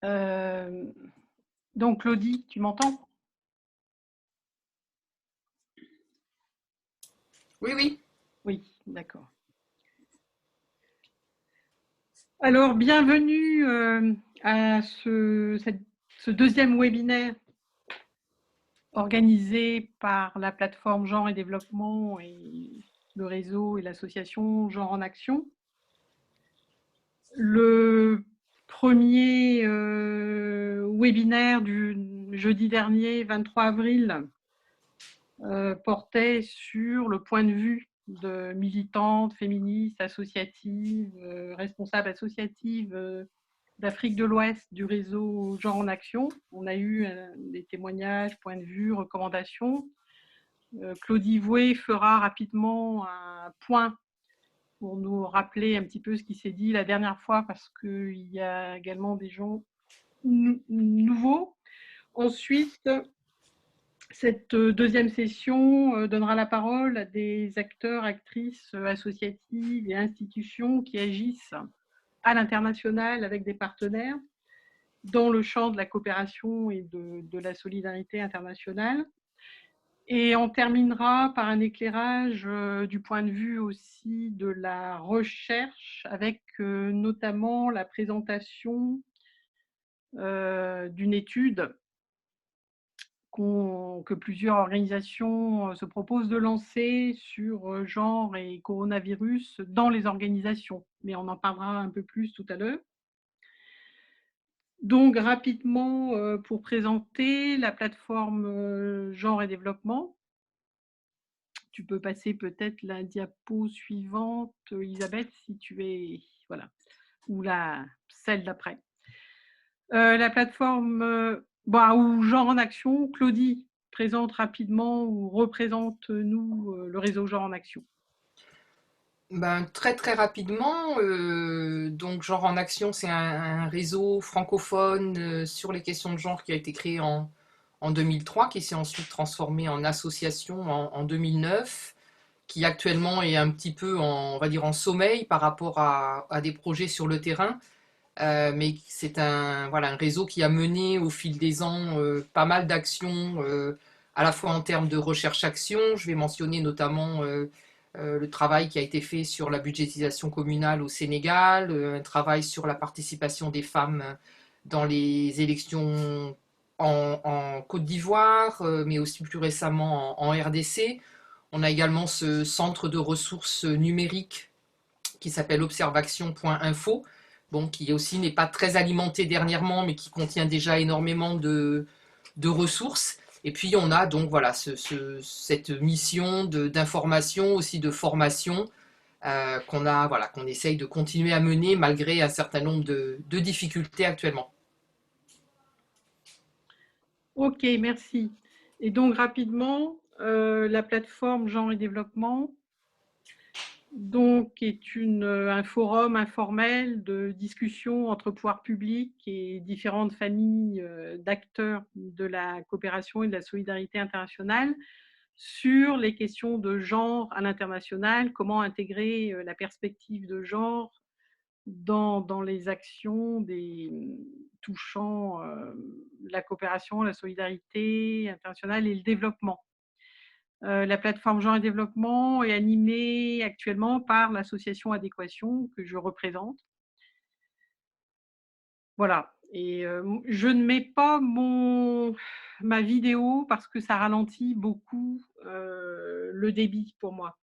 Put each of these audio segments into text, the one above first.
Euh, donc, Claudie, tu m'entends? Oui, oui. Oui, d'accord. Alors, bienvenue à ce deuxième webinaire organisé par la plateforme Genre et Développement et le réseau et l'association Genre en Action. Le premier webinaire du jeudi dernier, 23 avril, portait sur le point de vue de militantes, féministes, associatives, responsables associatives d'Afrique de l'Ouest du réseau Genre en Action. On a eu des témoignages, points de vue, recommandations. Claudie Vouet fera rapidement un point pour nous rappeler un petit peu ce qui s'est dit la dernière fois, parce qu'il y a également des gens nouveaux. Ensuite, cette deuxième session donnera la parole à des acteurs, actrices associatives et institutions qui agissent à l'international avec des partenaires dans le champ de la coopération et de la solidarité internationale. Et on terminera par un éclairage du point de vue aussi de la recherche, avec notamment la présentation d'une étude que plusieurs organisations se proposent de lancer sur genre et coronavirus dans les organisations. Mais on en parlera un peu plus tout à l'heure. Donc, rapidement, pour présenter la plateforme Genre et Développement, tu peux passer peut-être la diapo suivante, Elisabeth, si tu es... Voilà. Ou celle d'après. La plateforme ou Genre en Action, Claudie présente rapidement ou représente-nous le réseau Genre en Action. Ben, très très rapidement, donc Genre en Action, c'est un réseau francophone sur les questions de genre qui a été créé en 2003, qui s'est ensuite transformé en association en 2009, qui actuellement est un petit peu on va dire en sommeil par rapport à des projets sur le terrain. Mais c'est voilà, un réseau qui a mené au fil des ans pas mal d'actions, à la fois en termes de recherche-action. Je vais mentionner notamment le travail qui a été fait sur la budgétisation communale au Sénégal, un travail sur la participation des femmes dans les élections en Côte d'Ivoire, mais aussi plus récemment en RDC. On a également ce centre de ressources numériques qui s'appelle observation.info, bon, qui aussi n'est pas très alimenté dernièrement, mais qui contient déjà énormément de ressources. Et puis on a donc voilà cette mission d'information, aussi de formation, qu'on essaye de continuer à mener malgré un certain nombre de difficultés actuellement. Ok, merci. Et donc rapidement, la plateforme Genre et Développement donc, est un forum informel de discussion entre pouvoirs publics et différentes familles d'acteurs de la coopération et de la solidarité internationale sur les questions de genre à l'international, comment intégrer la perspective de genre dans les actions touchant la coopération, la solidarité internationale et le développement. La plateforme Genre et Développement est animée actuellement par l'association Adéquation que je représente. Voilà. Et je ne mets pas ma vidéo parce que ça ralentit beaucoup le débit pour moi.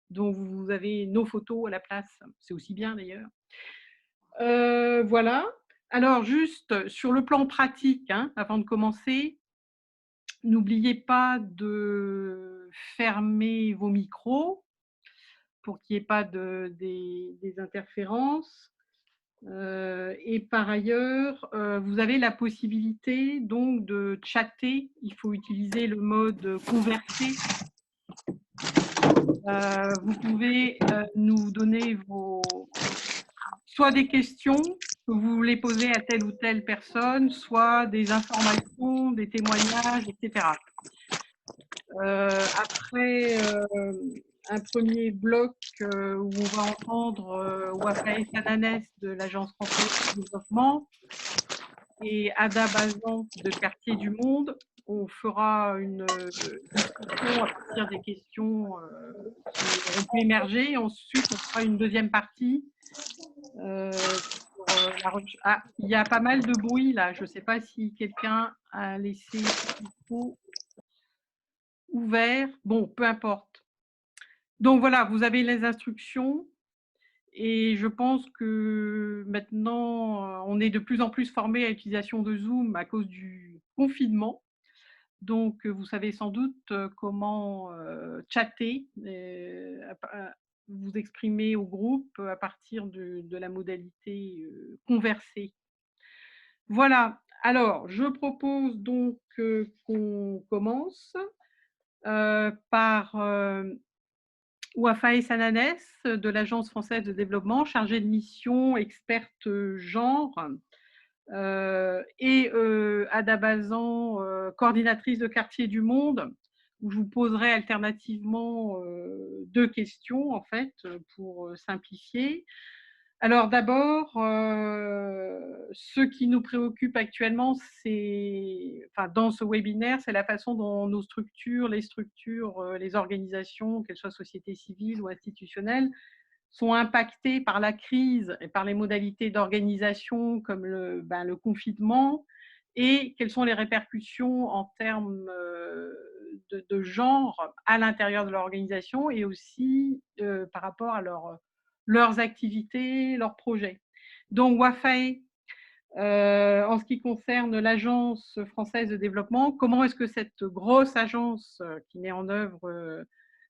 Donc vous avez nos photos à la place, c'est aussi bien d'ailleurs. Voilà. Alors juste sur le plan pratique, hein, avant de commencer, n'oubliez pas de fermer vos micros pour qu'il n'y ait pas des interférences. Et par ailleurs, vous avez la possibilité donc de chatter. Il faut utiliser le mode converser. Vous pouvez nous donner soit des questions que vous voulez poser à telle ou telle personne, soit des informations, des témoignages, etc. Après un premier bloc où on va entendre Wafae Sananès de l'Agence française de développement, et Ada Bazan de Quartier du Monde. On fera une discussion à partir des questions qui auront pu émerger. Et ensuite, on fera une deuxième partie. Ah, il y a pas mal de bruit là. Je ne sais pas si quelqu'un a laissé le micro ouvert. Bon, peu importe. Donc voilà, vous avez les instructions. Et je pense que maintenant, on est de plus en plus formé à l'utilisation de Zoom à cause du confinement. Donc, vous savez sans doute comment chatter, vous exprimer au groupe à partir de la modalité conversée. Voilà. Alors, je propose donc qu'on commence par Wafae Sananès de l'Agence française de développement, chargée de mission, experte genre, et Ada Bazan, coordinatrice de Quartier du Monde, où je vous poserai alternativement deux questions, en fait, pour simplifier. Alors d'abord, ce qui nous préoccupe actuellement, dans ce webinaire, c'est la façon dont nos structures, les organisations, qu'elles soient sociétés civiles ou institutionnelles, sont impactées par la crise et par les modalités d'organisation comme le confinement, et quelles sont les répercussions en termes de genre à l'intérieur de l'organisation et aussi par rapport à leurs activités, leurs projets. Donc, Wafae, en ce qui concerne l'Agence française de développement, comment est-ce que cette grosse agence qui met en œuvre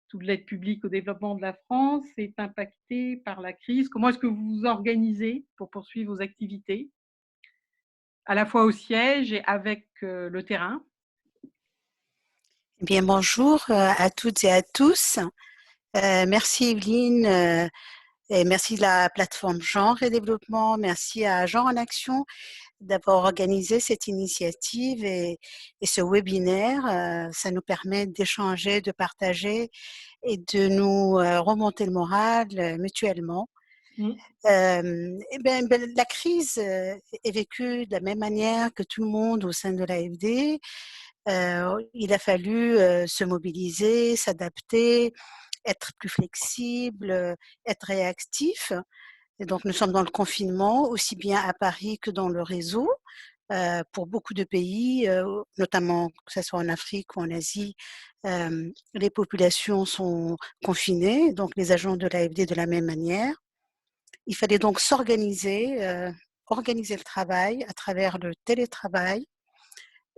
toute l'aide publique au développement de la France est impactée par la crise? Comment est-ce que vous vous organisez pour poursuivre vos activités, à la fois au siège et avec le terrain? Eh bien, bonjour à toutes et à tous. Merci Evelyne et merci de la plateforme Genre et Développement. Merci à Genre en Action d'avoir organisé cette initiative et ce webinaire. Ça nous permet d'échanger, de partager et de nous remonter le moral mutuellement. La crise est vécue de la même manière que tout le monde au sein de l'AFD. Il a fallu se mobiliser, s'adapter, être plus flexible, être réactif. Et donc, nous sommes dans le confinement, aussi bien à Paris que dans le réseau. Pour beaucoup de pays, notamment que ce soit en Afrique ou en Asie, les populations sont confinées, donc les agents de l'AFD de la même manière. Il fallait donc s'organiser, organiser le travail à travers le télétravail.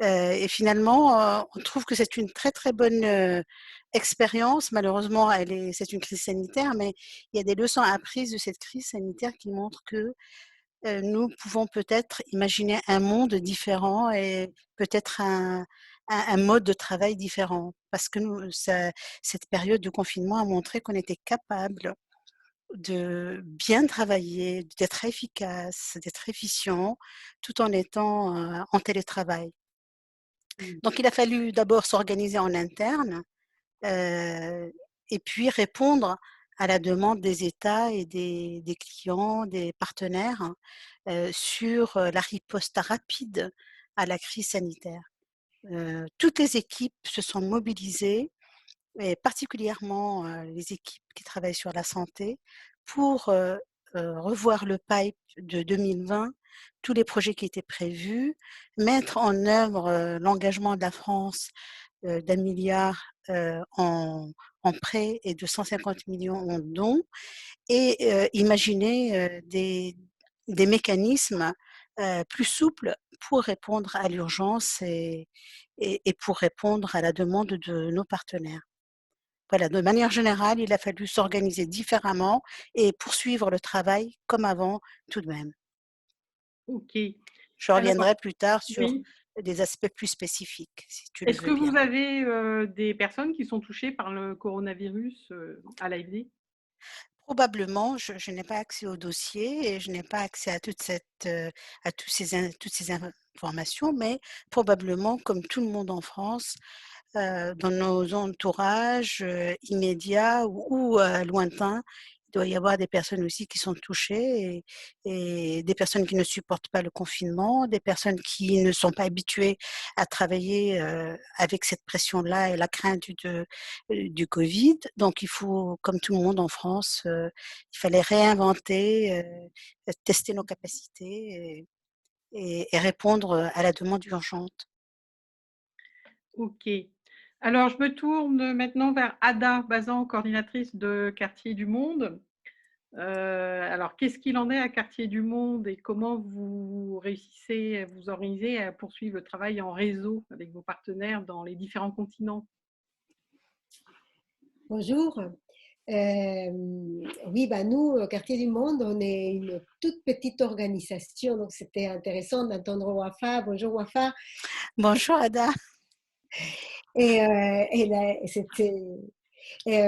Et finalement, on trouve que c'est une très très bonne expérience. Malheureusement, c'est une crise sanitaire, mais il y a des leçons apprises de cette crise sanitaire qui montrent que nous pouvons peut-être imaginer un monde différent et peut-être un mode de travail différent. Parce que cette période de confinement a montré qu'on était capable de bien travailler, d'être efficace, d'être efficient, tout en étant en télétravail. Donc, il a fallu d'abord s'organiser en interne et puis répondre à la demande des États et des clients, des partenaires sur la riposte rapide à la crise sanitaire. Toutes les équipes se sont mobilisées, et particulièrement les équipes qui travaillent sur la santé, pour revoir le pipe de 2020, tous les projets qui étaient prévus, mettre en œuvre l'engagement de la France d'1 milliard en prêts et de 150 millions en dons, et imaginer des mécanismes plus souples pour répondre à l'urgence et pour répondre à la demande de nos partenaires. Voilà, de manière générale, il a fallu s'organiser différemment et poursuivre le travail comme avant tout de même. Ok. Je Alors, reviendrai plus tard sur oui. des aspects plus spécifiques, si tu le Est-ce veux que bien. vous avez des personnes qui sont touchées par le coronavirus à l'AFD? Probablement, je n'ai pas accès au dossier et je n'ai pas accès à toutes ces informations, mais probablement, comme tout le monde en France, dans nos entourages immédiats ou lointains, il doit y avoir des personnes aussi qui sont touchées et des personnes qui ne supportent pas le confinement, des personnes qui ne sont pas habituées à travailler avec cette pression-là et la crainte du Covid. Donc, il faut, comme tout le monde en France, il fallait réinventer, tester nos capacités et répondre à la demande urgente. Ok. Alors, je me tourne maintenant vers Ada Bazan, coordinatrice de Quartier du Monde. Alors, qu'est-ce qu'il en est à Quartier du Monde et comment vous réussissez à vous organiser à poursuivre le travail en réseau avec vos partenaires dans les différents continents? Bonjour. Oui, bah nous, au Quartier du Monde, on est une toute petite organisation, donc c'était intéressant d'entendre Wafa. Bonjour Wafa. Bonjour Ada. Et là, c'était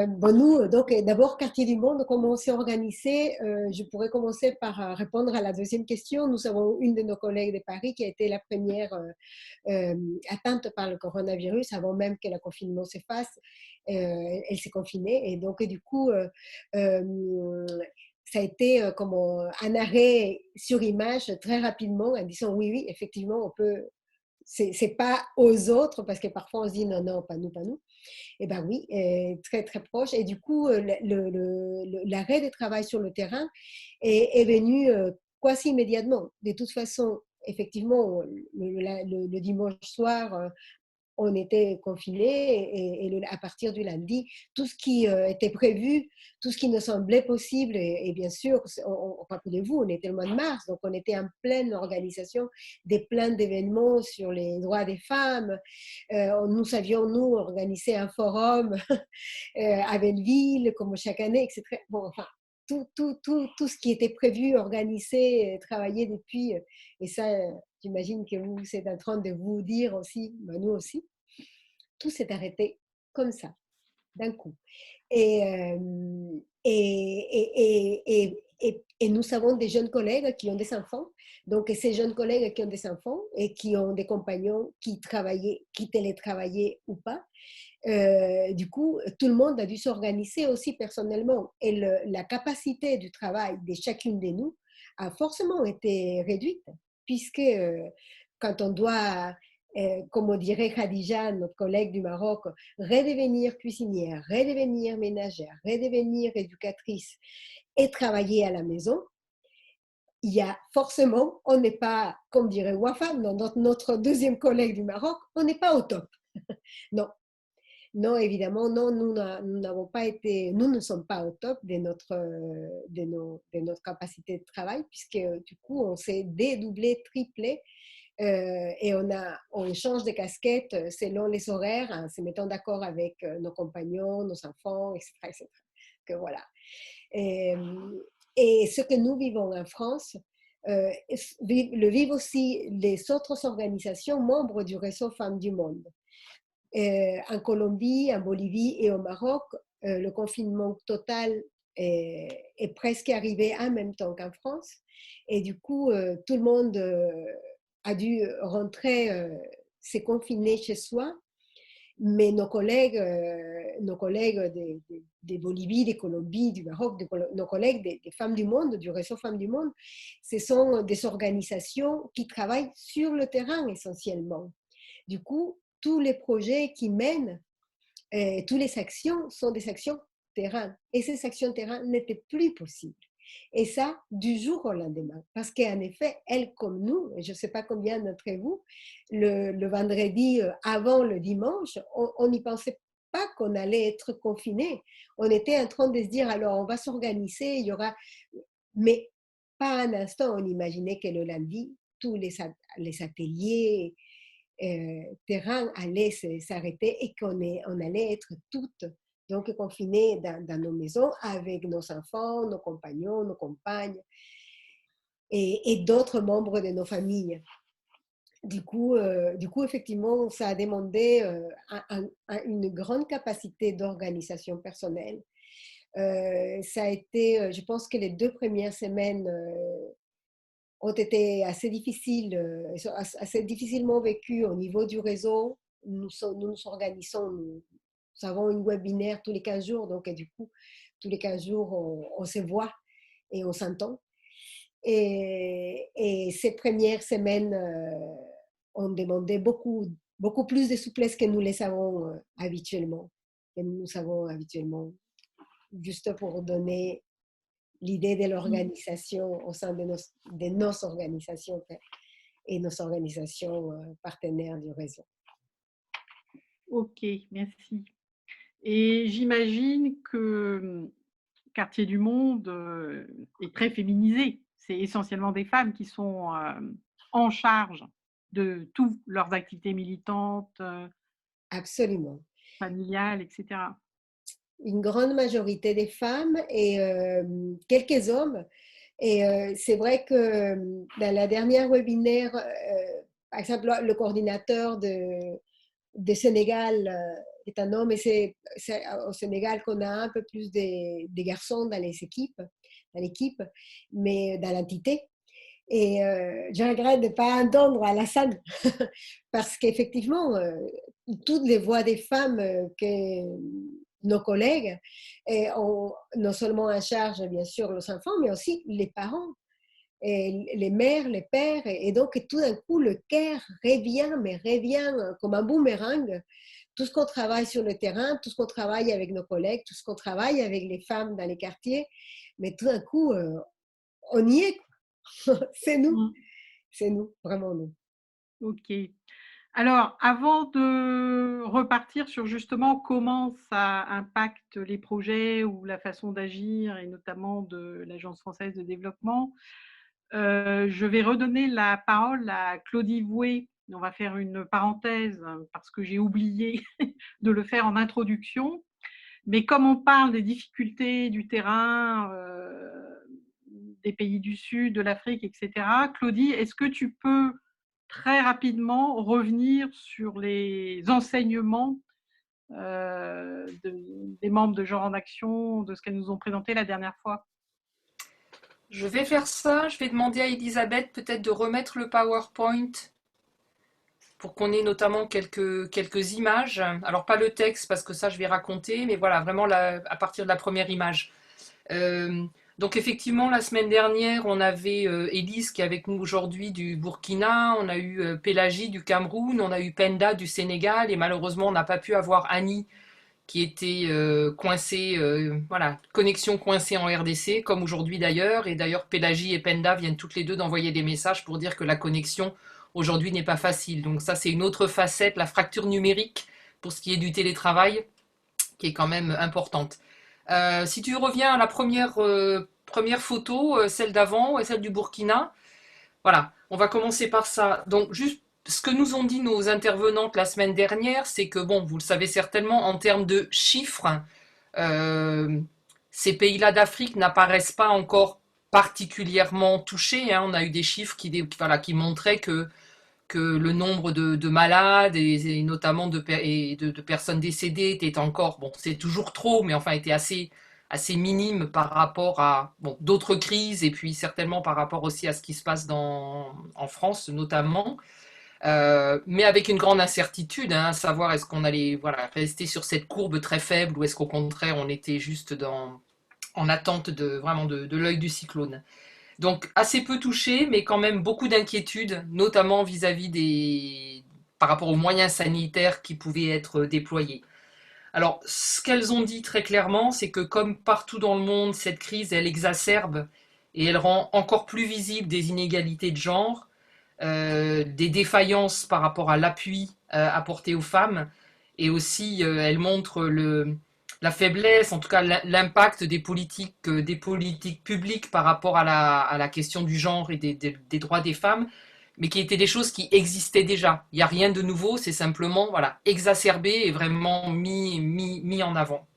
bon, nous, donc, d'abord, Quartier du Monde, comment on s'est organisé? Je pourrais commencer par répondre à la deuxième question. Nous avons une de nos collègues de Paris qui a été la première atteinte par le coronavirus avant même que le confinement se fasse. Elle s'est confinée et donc, du coup, ça a été comme un arrêt sur image très rapidement en disant oui, oui, effectivement, on peut. C'est pas aux autres parce que parfois on se dit non, non, pas nous, pas nous. Eh bien oui, très très proche. Et du coup, l'arrêt de travail sur le terrain est venu quasi immédiatement. De toute façon, effectivement, le dimanche soir, on était confinés et à partir du lundi, tout ce qui était prévu, tout ce qui nous semblait possible, et bien sûr, rappelez-vous, on était le mois de mars, donc on était en pleine organisation des plein d'événements sur les droits des femmes. Nous savions, nous, organiser un forum à Belleville, comme chaque année, etc. Bon, enfin, tout ce qui était prévu, organisé, travaillé depuis, et ça, j'imagine que vous êtes en train de vous dire aussi, ben nous aussi, tout s'est arrêté comme ça, d'un coup. Et, et nous avons des jeunes collègues qui ont des enfants. Donc, ces jeunes collègues qui ont des enfants et qui ont des compagnons qui travaillaient, qui télétravaillaient ou pas, du coup, tout le monde a dû s'organiser aussi personnellement. Et la capacité du travail de chacune de nous a forcément été réduite, puisque quand on doit, comme on dirait Khadija, notre collègue du Maroc, redevenir cuisinière, redevenir ménagère, redevenir éducatrice et travailler à la maison, il y a forcément, on n'est pas, comme dirait Wafa, notre deuxième collègue du Maroc, on n'est pas au top. Non, non, évidemment, non, nous n'avons pas été, nous ne sommes pas au top de notre capacité de travail, puisque du coup, on s'est dédoublé, triplé, et on change de casquette selon les horaires, en se mettant d'accord avec nos compagnons, nos enfants, etc., etc. Que voilà. Et, et ce que nous vivons en France, le vivent aussi les autres organisations membres du réseau Femmes du Monde. En Colombie, en Bolivie et au Maroc, le confinement total est presque arrivé en même temps qu'en France. Et du coup, tout le monde a dû rentrer, se confiner chez soi. Mais nos collègues des Bolivie, des Colombies, du Maroc, nos collègues des Femmes du Monde, du réseau Femmes du Monde, ce sont des organisations qui travaillent sur le terrain essentiellement. Du coup, tous les projets qui mènent, toutes les actions sont des actions terrain. Et ces actions terrain n'étaient plus possibles. Et ça, du jour au lendemain. Parce qu'en effet, elles comme nous, je ne sais pas combien d'entre vous, le vendredi avant le dimanche, on n'y pensait pas qu'on allait être confiné. On était en train de se dire, alors on va s'organiser, il y aura... Mais pas un instant, on imaginait que le lundi, tous les ateliers, terrain allait s'arrêter et on allait être toutes donc confinées dans nos maisons avec nos enfants, nos compagnons, nos compagnes et d'autres membres de nos familles. Du coup, effectivement, ça a demandé une grande capacité d'organisation personnelle. Ça a été, je pense que les 2 premières semaines ont été assez difficiles, assez difficilement vécues au niveau du réseau. Nous nous organisons, nous avons une webinaire tous les 15 jours, donc du coup, tous les 15 jours, on se voit et on s'entend. Et ces premières semaines ont demandé beaucoup plus de souplesse que nous les avons habituellement. Que nous avons habituellement, juste pour donner l'idée de l'organisation au sein de nos organisations et nos organisations partenaires du réseau. Ok, merci. Et j'imagine que Quartier du Monde est très féminisé. C'est essentiellement des femmes qui sont en charge de toutes leurs activités militantes, Absolument. familiales, etc. Une grande majorité des femmes et quelques hommes. Et c'est vrai que dans la dernière webinaire, par exemple, le coordinateur de Sénégal est un homme, et c'est au Sénégal qu'on a un peu plus de garçons dans l'équipe, mais dans l'entité. Et je regrette de ne pas entendre Alassane, parce qu'effectivement, toutes les voix des femmes que nos collègues ont non seulement en charge, bien sûr, les enfants, mais aussi les parents, et les mères, les pères. Et donc, tout d'un coup, le cœur revient comme un boomerang. Tout ce qu'on travaille sur le terrain, tout ce qu'on travaille avec nos collègues, tout ce qu'on travaille avec les femmes dans les quartiers, mais tout d'un coup, on y est. C'est nous, vraiment nous. Ok. Alors, avant de repartir sur justement comment ça impacte les projets ou la façon d'agir, et notamment de l'Agence française de développement, je vais redonner la parole à Claudie Vouet. On va faire une parenthèse parce que j'ai oublié de le faire en introduction. Mais comme on parle des difficultés du terrain, des pays du Sud, de l'Afrique, etc., Claudie, est-ce que tu peux très rapidement revenir sur les enseignements des membres de Genre en Action, de ce qu'elles nous ont présenté la dernière fois? Je vais faire ça. Je vais demander à Elisabeth peut-être de remettre le PowerPoint pour qu'on ait notamment quelques images. Alors pas le texte parce que ça je vais raconter, mais voilà, vraiment à partir de la première image. Donc effectivement, la semaine dernière, on avait Élise qui est avec nous aujourd'hui du Burkina, on a eu Pélagie du Cameroun, on a eu Penda du Sénégal, et malheureusement on n'a pas pu avoir Annie qui était coincée, voilà, connexion coincée en RDC, comme aujourd'hui d'ailleurs. Et d'ailleurs, Pélagie et Penda viennent toutes les deux d'envoyer des messages pour dire que la connexion aujourd'hui n'est pas facile. Donc ça, c'est une autre facette, la fracture numérique pour ce qui est du télétravail, qui est quand même importante. Si tu reviens à la première photo, celle d'avant, et celle du Burkina, voilà, on va commencer par ça. Donc juste ce que nous ont dit nos intervenantes la semaine dernière, c'est que, bon, vous le savez certainement, en termes de chiffres, ces pays-là d'Afrique n'apparaissent pas encore particulièrement touchés. Hein. On a eu des chiffres qui montraient que le nombre de malades et notamment de personnes décédées était encore, bon, c'est toujours trop, mais enfin était assez minime par rapport à d'autres crises, et puis certainement par rapport aussi à ce qui se passe en France notamment. Mais avec une grande incertitude, hein, à savoir est-ce qu'on allait rester sur cette courbe très faible, ou est-ce qu'au contraire on était juste en attente vraiment de l'œil du cyclone. Donc assez peu touché, mais quand même beaucoup d'inquiétudes, notamment vis-à-vis par rapport aux moyens sanitaires qui pouvaient être déployés. Alors, ce qu'elles ont dit très clairement, c'est que comme partout dans le monde, cette crise, elle exacerbe et elle rend encore plus visible des inégalités de genre, des défaillances par rapport à l'appui apporté aux femmes, et aussi elle montre la faiblesse, en tout cas l'impact des politiques publiques par rapport à la question du genre et des droits des femmes, mais qui étaient des choses qui existaient déjà. Il n'y a rien de nouveau, c'est simplement exacerbé et vraiment mis en avant.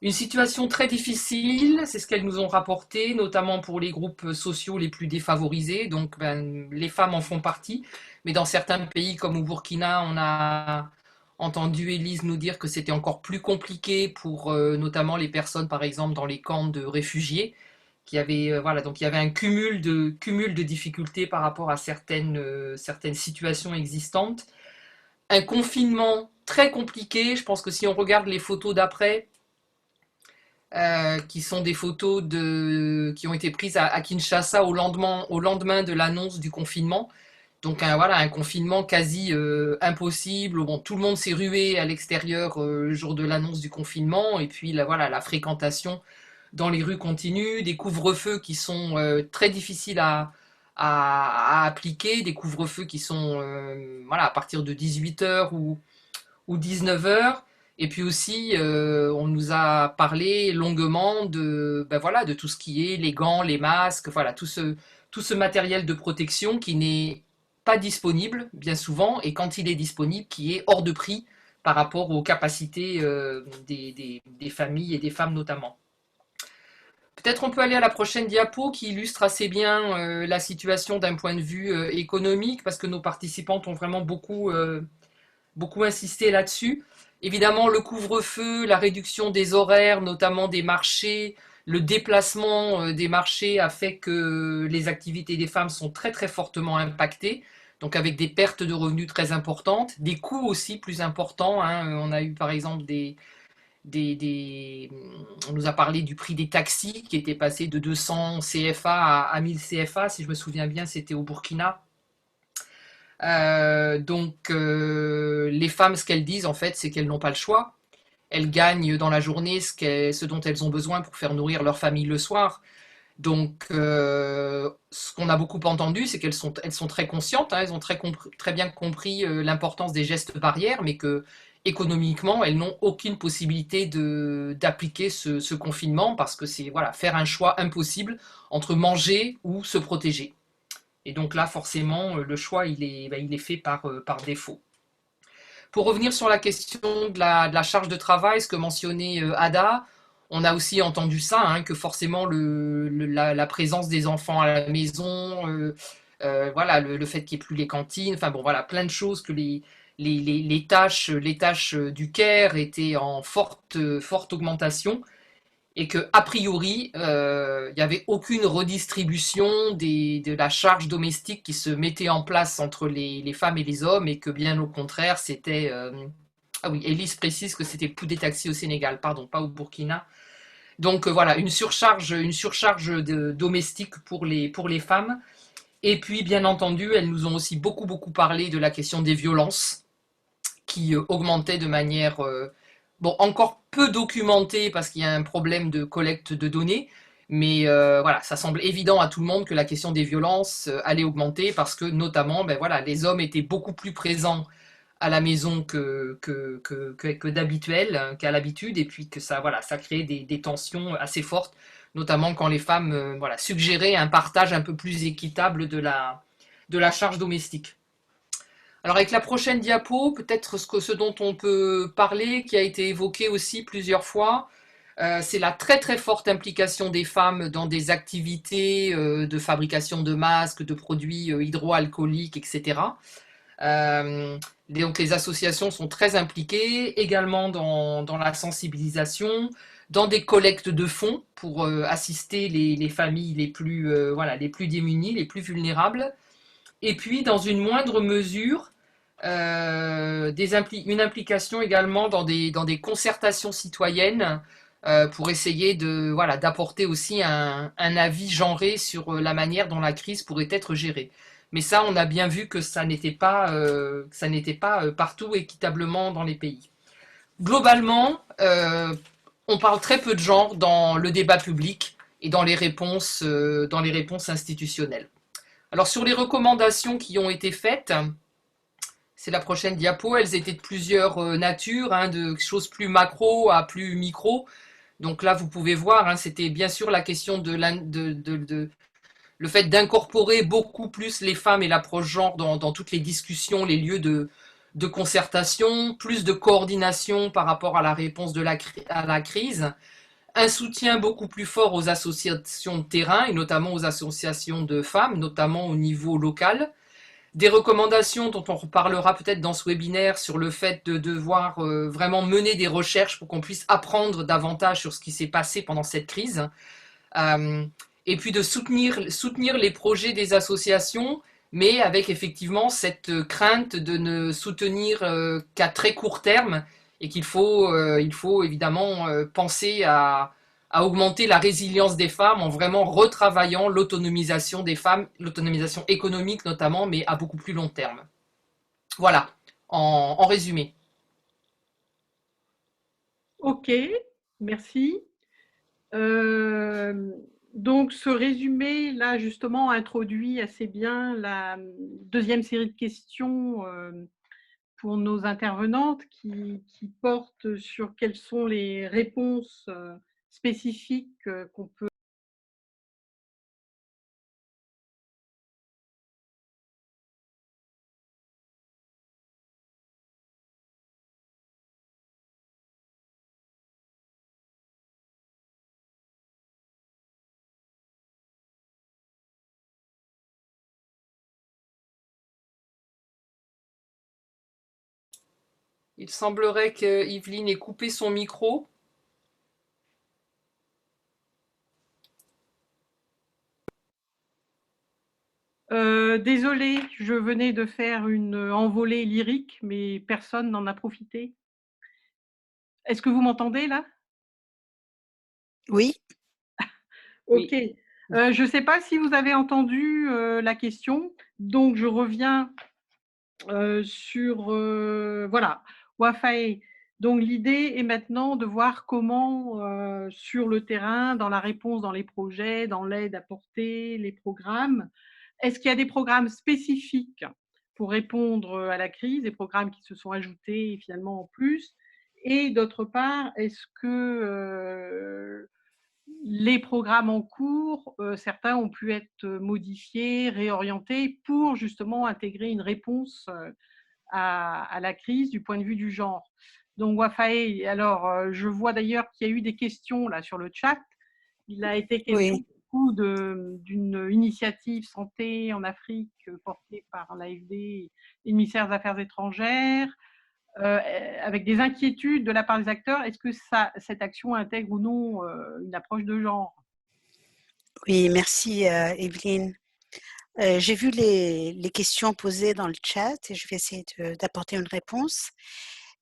Une situation très difficile, c'est ce qu'elles nous ont rapporté, notamment pour les groupes sociaux les plus défavorisés. Donc, les femmes en font partie, mais dans certains pays comme au Burkina, on a entendu Élise nous dire que c'était encore plus compliqué pour notamment les personnes, par exemple, dans les camps de réfugiés, donc il y avait un cumul de difficultés par rapport à certaines situations existantes. Un confinement très compliqué. Je pense que si on regarde les photos d'après, qui sont des photos qui ont été prises à Kinshasa au lendemain de l'annonce du confinement. Donc voilà, un confinement quasi impossible. Bon, tout le monde s'est rué à l'extérieur le jour de l'annonce du confinement. Et puis là, voilà, la fréquentation dans les rues continue, des couvre-feux qui sont très difficiles à appliquer, des couvre-feux qui sont voilà, à partir de 18 h ou 19 h. Et puis aussi, on nous a parlé longuement ben voilà, de tout ce qui est les gants, les masques, voilà, tout ce matériel de protection qui n'est pas disponible bien souvent, et quand il est disponible, qui est hors de prix par rapport aux capacités des familles et des femmes notamment. Peut-être on peut aller à la prochaine diapo qui illustre assez bien la situation d'un point de vue économique, parce que nos participantes ont vraiment beaucoup insisté là-dessus. Évidemment, le couvre-feu, la réduction des horaires, notamment des marchés, le déplacement des marchés a fait que les activités des femmes sont très très fortement impactées, donc avec des pertes de revenus très importantes, des coûts aussi plus importants, hein. On a eu par exemple on nous a parlé du prix des taxis qui était passé de 200 CFA à 1000 CFA, si je me souviens bien, c'était au Burkina. Donc les femmes, ce qu'elles disent en fait, c'est qu'elles n'ont pas le choix. Elles gagnent dans la journée ce dont elles ont besoin pour faire nourrir leur famille le soir. Donc ce qu'on a beaucoup entendu, c'est qu'elles sont très conscientes, hein, elles ont très bien compris l'importance des gestes barrières, mais que économiquement, elles n'ont aucune possibilité d'appliquer ce confinement, parce que c'est voilà, faire un choix impossible entre manger ou se protéger. Et donc là, forcément, le choix, il est fait par défaut. Pour revenir sur la question de la charge de travail, ce que mentionnait Ada, on a aussi entendu ça, hein, que forcément la présence des enfants à la maison, voilà, le fait qu'il n'y ait plus les cantines, enfin bon, voilà, plein de choses, que les tâches du care étaient en forte augmentation, et que a priori, il n'y avait aucune redistribution de la charge domestique qui se mettait en place entre les femmes et les hommes, et que bien au contraire, c'était... Ah oui, Elise précise que c'était le coût des taxis au Sénégal, pardon, pas au Burkina. Donc voilà, une surcharge domestique pour les femmes. Et puis, bien entendu, elles nous ont aussi beaucoup parlé de la question des violences, qui augmentaient de manière... bon, encore peu documentée, parce qu'il y a un problème de collecte de données, mais voilà, ça semble évident à tout le monde que la question des violences allait augmenter, parce que notamment, ben voilà, les hommes étaient beaucoup plus présents à la maison que d'habituel, qu'à l'habitude, et puis que ça créait des tensions assez fortes, notamment quand les femmes voilà, suggéraient un partage un peu plus équitable de la charge domestique. Alors avec la prochaine diapo, peut-être ce dont on peut parler, qui a été évoqué aussi plusieurs fois, c'est la très forte implication des femmes dans des activités de fabrication de masques, de produits hydroalcooliques, etc. Donc les associations sont très impliquées, également dans la sensibilisation, dans des collectes de fonds pour assister les familles les plus démunies, les plus vulnérables. Et puis, dans une moindre mesure, une implication également dans des concertations citoyennes pour essayer d'apporter aussi un avis genré sur la manière dont la crise pourrait être gérée. Mais ça, on a bien vu que ça n'était pas partout équitablement dans les pays. Globalement, on parle très peu de genre dans le débat public et dans les réponses institutionnelles. Alors sur les recommandations qui ont été faites, c'est la prochaine diapo, elles étaient de plusieurs natures, hein, de choses plus macro à plus micro. Donc là, vous pouvez voir, hein, c'était bien sûr la question le fait d'incorporer beaucoup plus les femmes et l'approche genre dans toutes les discussions, les lieux de concertation, plus de coordination par rapport à la réponse à la crise, un soutien beaucoup plus fort aux associations de terrain, et notamment aux associations de femmes, notamment au niveau local. Des recommandations dont on reparlera peut-être dans ce webinaire sur le fait de devoir vraiment mener des recherches pour qu'on puisse apprendre davantage sur ce qui s'est passé pendant cette crise. Et puis de soutenir les projets des associations, mais avec effectivement cette crainte de ne soutenir qu'à très court terme, et qu'il faut évidemment penser à à augmenter la résilience des femmes en vraiment retravaillant l'autonomisation des femmes, l'autonomisation économique notamment, mais à beaucoup plus long terme. Voilà, en résumé. Ok, merci. Euh, donc, ce résumé, là, justement, introduit assez bien la deuxième série de questions pour nos intervenantes qui portent sur quelles sont les réponses spécifiques qu'on peut. Il semblerait que Yveline ait coupé son micro. Désolée, je venais de faire une envolée lyrique, mais personne n'en a profité. Est-ce que vous m'entendez là? Oui. Ok. Oui. Je ne sais pas si vous avez entendu la question, donc je reviens sur voilà, Wafae. Donc l'idée est maintenant de voir comment sur le terrain, dans la réponse, dans les projets, dans l'aide apportée, les programmes, est-ce qu'il y a des programmes spécifiques pour répondre à la crise, des programmes qui se sont ajoutés finalement en plus, et d'autre part, est-ce que les programmes en cours, certains ont pu être modifiés, réorientés pour justement intégrer une réponse à la crise du point de vue du genre. Donc, Wafae, alors, je vois d'ailleurs qu'il y a eu des questions là sur le chat. Il a été question Oui. beaucoup d'une initiative santé en Afrique portée par l'AFD et le ministère des Affaires étrangères, avec des inquiétudes de la part des acteurs. Est-ce que cette action intègre ou non une approche de genre? Oui, merci Evelyne. J'ai vu les questions posées dans le chat et je vais essayer d'apporter une réponse.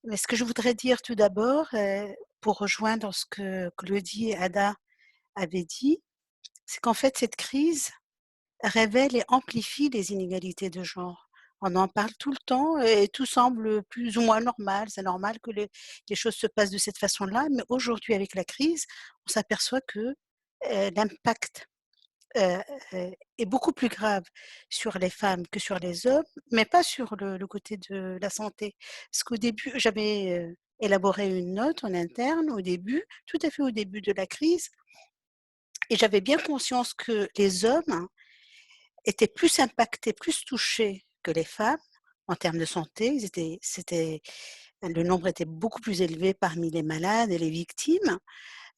Mais ce que je voudrais dire tout d'abord, pour rejoindre ce que Claudie et Ada avaient dit, c'est qu'en fait, cette crise révèle et amplifie les inégalités de genre. On en parle tout le temps et tout semble plus ou moins normal. C'est normal que les choses se passent de cette façon-là, mais aujourd'hui, avec la crise, on s'aperçoit que l'impact heu est beaucoup plus grave sur les femmes que sur les hommes, mais pas sur le côté de la santé. Parce qu'au début, j'avais élaboré une note en interne au début, tout à fait au début de la crise et j'avais bien conscience que les hommes étaient plus impactés, plus touchés que les femmes en termes de santé. Le nombre était beaucoup plus élevé parmi les malades et les victimes.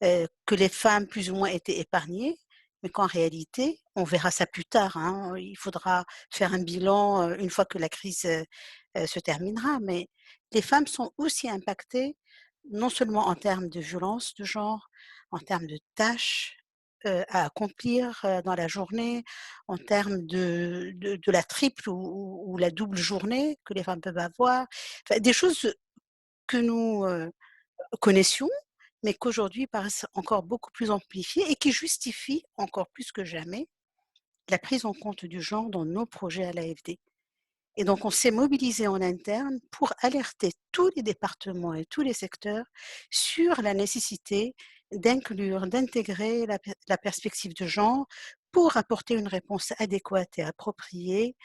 Que les femmes plus ou moins étaient épargnées, mais qu'en réalité, on verra ça plus tard, hein, il faudra faire un bilan, une fois que la crise, se terminera, mais les femmes sont aussi impactées, non seulement en termes de violence de genre, en termes de tâches, à accomplir, dans la journée, en termes de la triple ou la double journée que les femmes peuvent avoir. Enfin, des choses que nous, connaissions, mais qu'aujourd'hui paraissent encore beaucoup plus amplifiées et qui justifient encore plus que jamais la prise en compte du genre dans nos projets à l'AFD. Et donc on s'est mobilisé en interne pour alerter tous les départements et tous les secteurs sur la nécessité d'inclure, d'intégrer la perspective de genre pour apporter une réponse adéquate et appropriée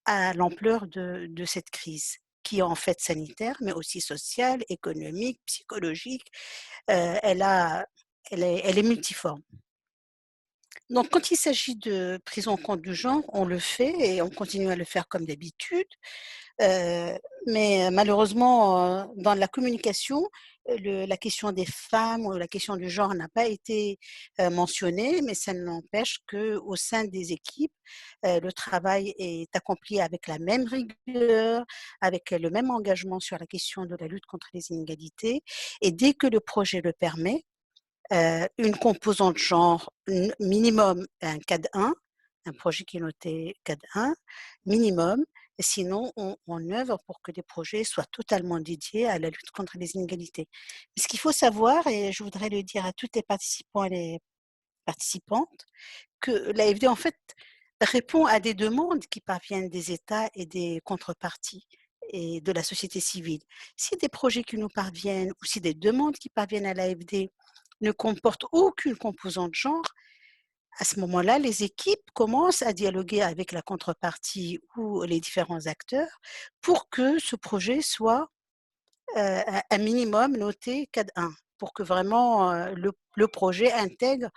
à l'ampleur de cette crise qui est en fait sanitaire, mais aussi sociale, économique, psychologique. Elle a elle est multiforme. Donc quand il s'agit de prise en compte du genre, on le fait et on continue à le faire comme d'habitude. Mais malheureusement, dans la communication, la question des femmes ou la question du genre n'a pas été, mentionnée, mais ça n'empêche qu'au sein des équipes, le travail est accompli avec la même rigueur, avec le même engagement sur la question de la lutte contre les inégalités et dès que le projet le permet, une composante genre minimum un CAD 1, un projet qui est noté CAD 1, minimum Sinon, on œuvre pour que les projets soient totalement dédiés à la lutte contre les inégalités. Mais ce qu'il faut savoir, et je voudrais le dire à tous les participants et les participantes, que l'AFD, en fait, répond à des demandes qui parviennent des États et des contreparties et de la société civile. Si des projets qui nous parviennent ou si des demandes qui parviennent à l'AFD ne comportent aucune composante genre, à ce moment-là, les équipes commencent à dialoguer avec la contrepartie ou les différents acteurs pour que ce projet soit un minimum noté CAD 1, pour que vraiment le projet intègre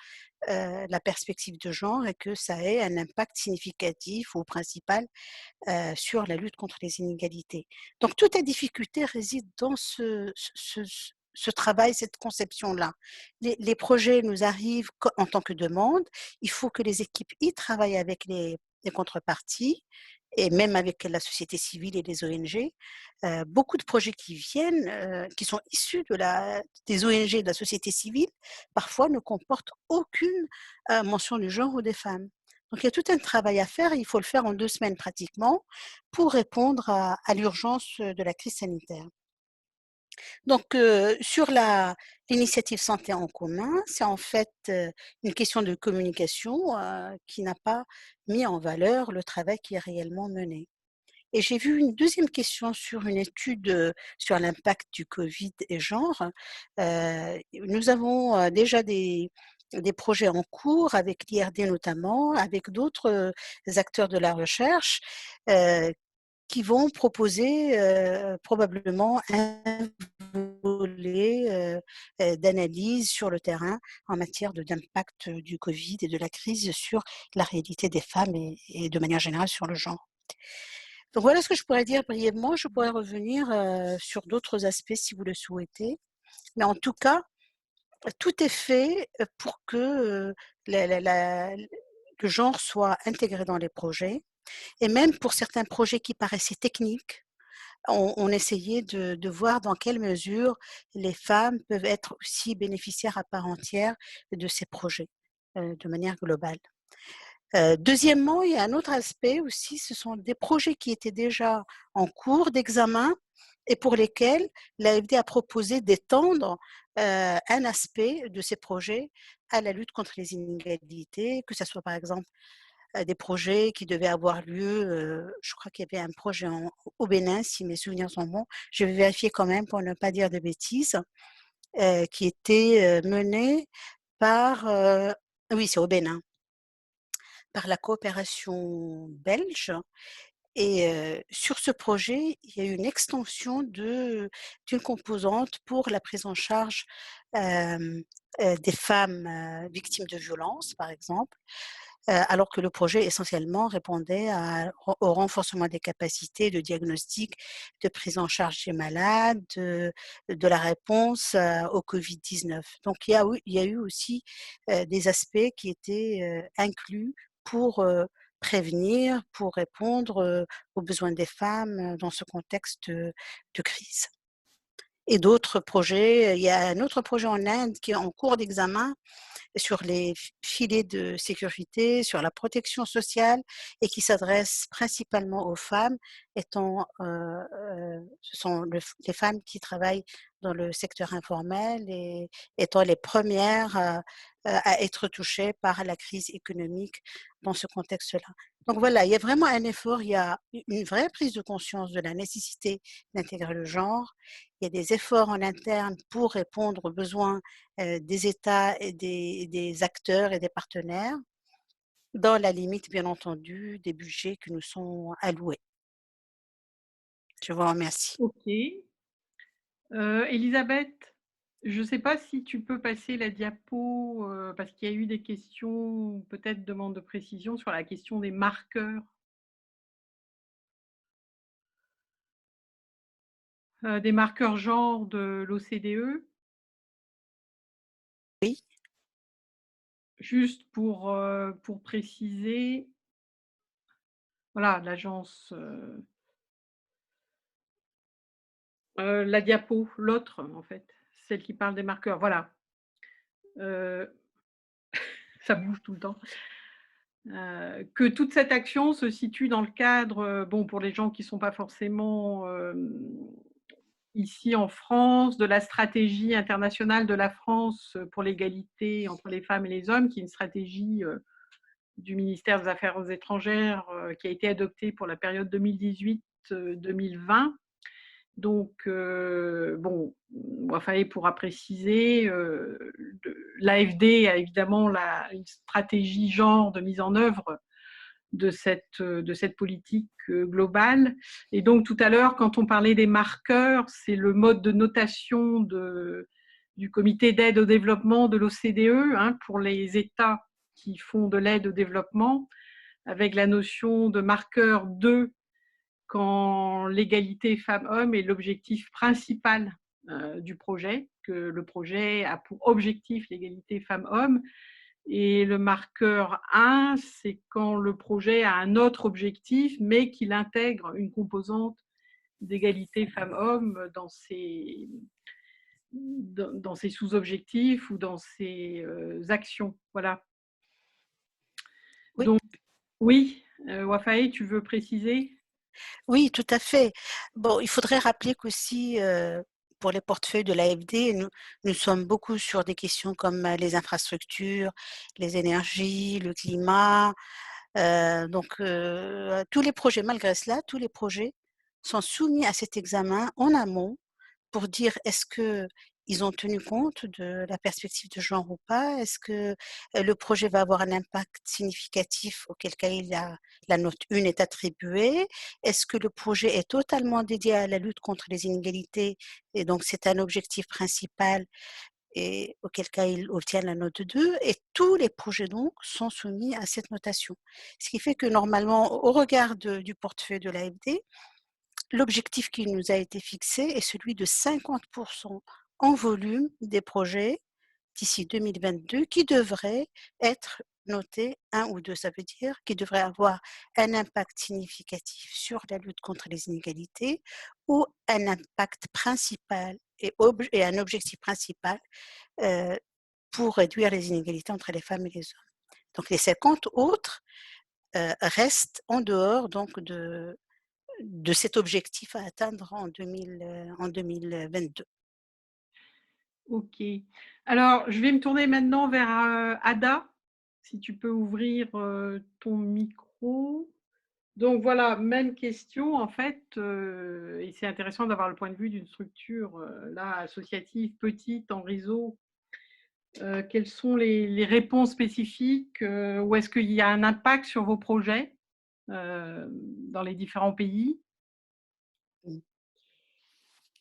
la perspective de genre et que ça ait un impact significatif ou principal sur la lutte contre les inégalités. Donc toute la difficulté réside dans ce travail, cette conception-là. Les projets nous arrivent en tant que demande, il faut que les équipes y travaillent avec les contreparties et même avec la société civile et les ONG. Beaucoup de projets qui viennent, qui sont issus des ONG et de la société civile, parfois ne comportent aucune mention du genre ou des femmes. Donc il y a tout un travail à faire et il faut le faire en 2 semaines pratiquement pour répondre à l'urgence de la crise sanitaire. Donc sur l'initiative santé en commun, c'est en fait une question de communication qui n'a pas mis en valeur le travail qui est réellement mené. Et j'ai vu une deuxième question sur une étude sur l'impact du Covid et genre. Nous avons déjà des projets en cours avec l'IRD notamment, avec d'autres acteurs de la recherche euh, qui vont proposer probablement un volet d'analyse sur le terrain en matière d'impact du Covid et de la crise sur la réalité des femmes et de manière générale sur le genre. Donc voilà ce que je pourrais dire brièvement. Je pourrais revenir sur d'autres aspects si vous le souhaitez. Mais en tout cas, tout est fait pour que le genre soit intégré dans les projets. Et même pour certains projets qui paraissaient techniques, on essayait de voir dans quelle mesure les femmes peuvent être aussi bénéficiaires à part entière de ces projets de manière globale. Deuxièmement, il y a un autre aspect aussi, ce sont des projets qui étaient déjà en cours d'examen et pour lesquels l'AFD a proposé d'étendre un aspect de ces projets à la lutte contre les inégalités, que ce soit par exemple des projets qui devaient avoir lieu, je crois qu'il y avait un projet au Bénin, si mes souvenirs sont bons, je vais vérifier quand même pour ne pas dire de bêtises, qui était mené par, oui c'est au Bénin, par la coopération belge. Et sur ce projet, il y a eu une extension d'une composante pour la prise en charge des femmes victimes de violences, par exemple, alors que le projet essentiellement répondait au renforcement des capacités de diagnostic, de prise en charge des malades, de la réponse au Covid-19. Donc il y a eu aussi des aspects qui étaient inclus pour prévenir, pour répondre aux besoins des femmes dans ce contexte de crise. Et d'autres projets, il y a un autre projet en Inde qui est en cours d'examen sur les filets de sécurité, sur la protection sociale et qui s'adresse principalement aux femmes, ce sont les femmes qui travaillent dans le secteur informel et étant les premières à être touchées par la crise économique dans ce contexte-là. Donc voilà, il y a vraiment un effort, il y a une vraie prise de conscience de la nécessité d'intégrer le genre. Il y a des efforts en interne pour répondre aux besoins des États et des acteurs et des partenaires, dans la limite, bien entendu, des budgets qui nous sont alloués. Je vous remercie. Ok. Elisabeth, je ne sais pas si tu peux passer la diapo, parce qu'il y a eu des questions, peut-être demande de précision sur la question des marqueurs. Des marqueurs genre de l'OCDE. Oui. Juste pour préciser, voilà, l'agence, la diapo, l'autre en fait, celle qui parle des marqueurs, voilà. Ça bouge tout le temps. que toute cette action se situe dans le cadre, bon, pour les gens qui ne sont pas forcément ici en France, de la stratégie internationale de la France pour l'égalité entre les femmes et les hommes, qui est une stratégie du ministère des Affaires étrangères qui a été adoptée pour la période 2018-2020. Donc, bon, Wafae pourra préciser, l'AFD a évidemment une stratégie genre de mise en œuvre de cette politique globale. Et donc, tout à l'heure, quand on parlait des marqueurs, c'est le mode de notation du comité d'aide au développement de l'OCDE pour les États qui font de l'aide au développement, avec la notion de marqueur 2 quand l'égalité femmes-hommes est l'objectif principal du projet, que le projet a pour objectif l'égalité femmes-hommes. Et le marqueur 1, c'est quand le projet a un autre objectif, mais qu'il intègre une composante d'égalité femmes-hommes dans ses sous-objectifs ou dans ses actions. Voilà. Oui. Donc, oui, Wafae, tu veux préciser ? Oui, tout à fait. Bon, il faudrait rappeler qu'aussi, pour les portefeuilles de l'AFD, nous sommes beaucoup sur des questions comme les infrastructures, les énergies, le climat. Donc, tous les projets, malgré cela, tous les projets sont soumis à cet examen en amont pour dire est-ce qu'ils ont tenu compte de la perspective de genre ou pas? Est-ce que le projet va avoir un impact significatif, auquel cas la note 1 est attribuée? Est-ce que le projet est totalement dédié à la lutte contre les inégalités et donc c'est un objectif principal et auquel cas il obtient la note 2? Et tous les projets donc sont soumis à cette notation. Ce qui fait que normalement, au regard du portefeuille de l'AFD, l'objectif qui nous a été fixé est celui de 50% en volume des projets d'ici 2022 qui devraient être notés 1 ou 2. Ça veut dire qu'ils devraient avoir un impact significatif sur la lutte contre les inégalités ou un impact principal et un objectif principal pour réduire les inégalités entre les femmes et les hommes. Donc les 50 autres restent en dehors donc de cet objectif à atteindre en 2022. Ok. Alors, je vais me tourner maintenant vers Ada, si tu peux ouvrir ton micro. Donc voilà, même question en fait, et c'est intéressant d'avoir le point de vue d'une structure là associative petite en réseau. Quelles sont les réponses spécifiques ou est-ce qu'il y a un impact sur vos projets dans les différents pays?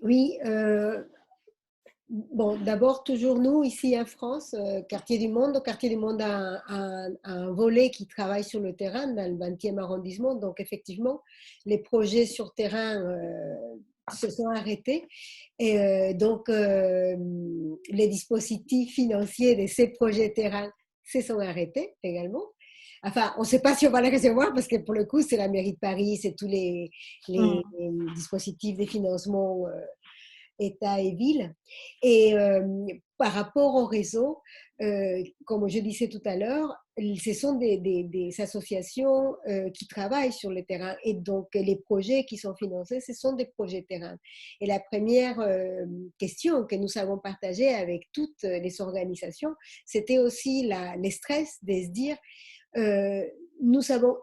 Oui, bon, d'abord, toujours nous, ici en France, Quartier du Monde. Quartier du Monde a un volet qui travaille sur le terrain dans le 20e arrondissement. Donc, effectivement, les projets sur terrain se sont arrêtés. Et donc, les dispositifs financiers de ces projets terrain se sont arrêtés également. Enfin, on ne sait pas si on va les recevoir parce que pour le coup, c'est la mairie de Paris, c'est tous les dispositifs de financement État et ville. Et par rapport au réseau, comme je disais tout à l'heure, ce sont des associations qui travaillent sur le terrain. Et donc, les projets qui sont financés, ce sont des projets terrain. Et la première question que nous avons partagée avec toutes les organisations, c'était aussi le stress de se dire, nous avons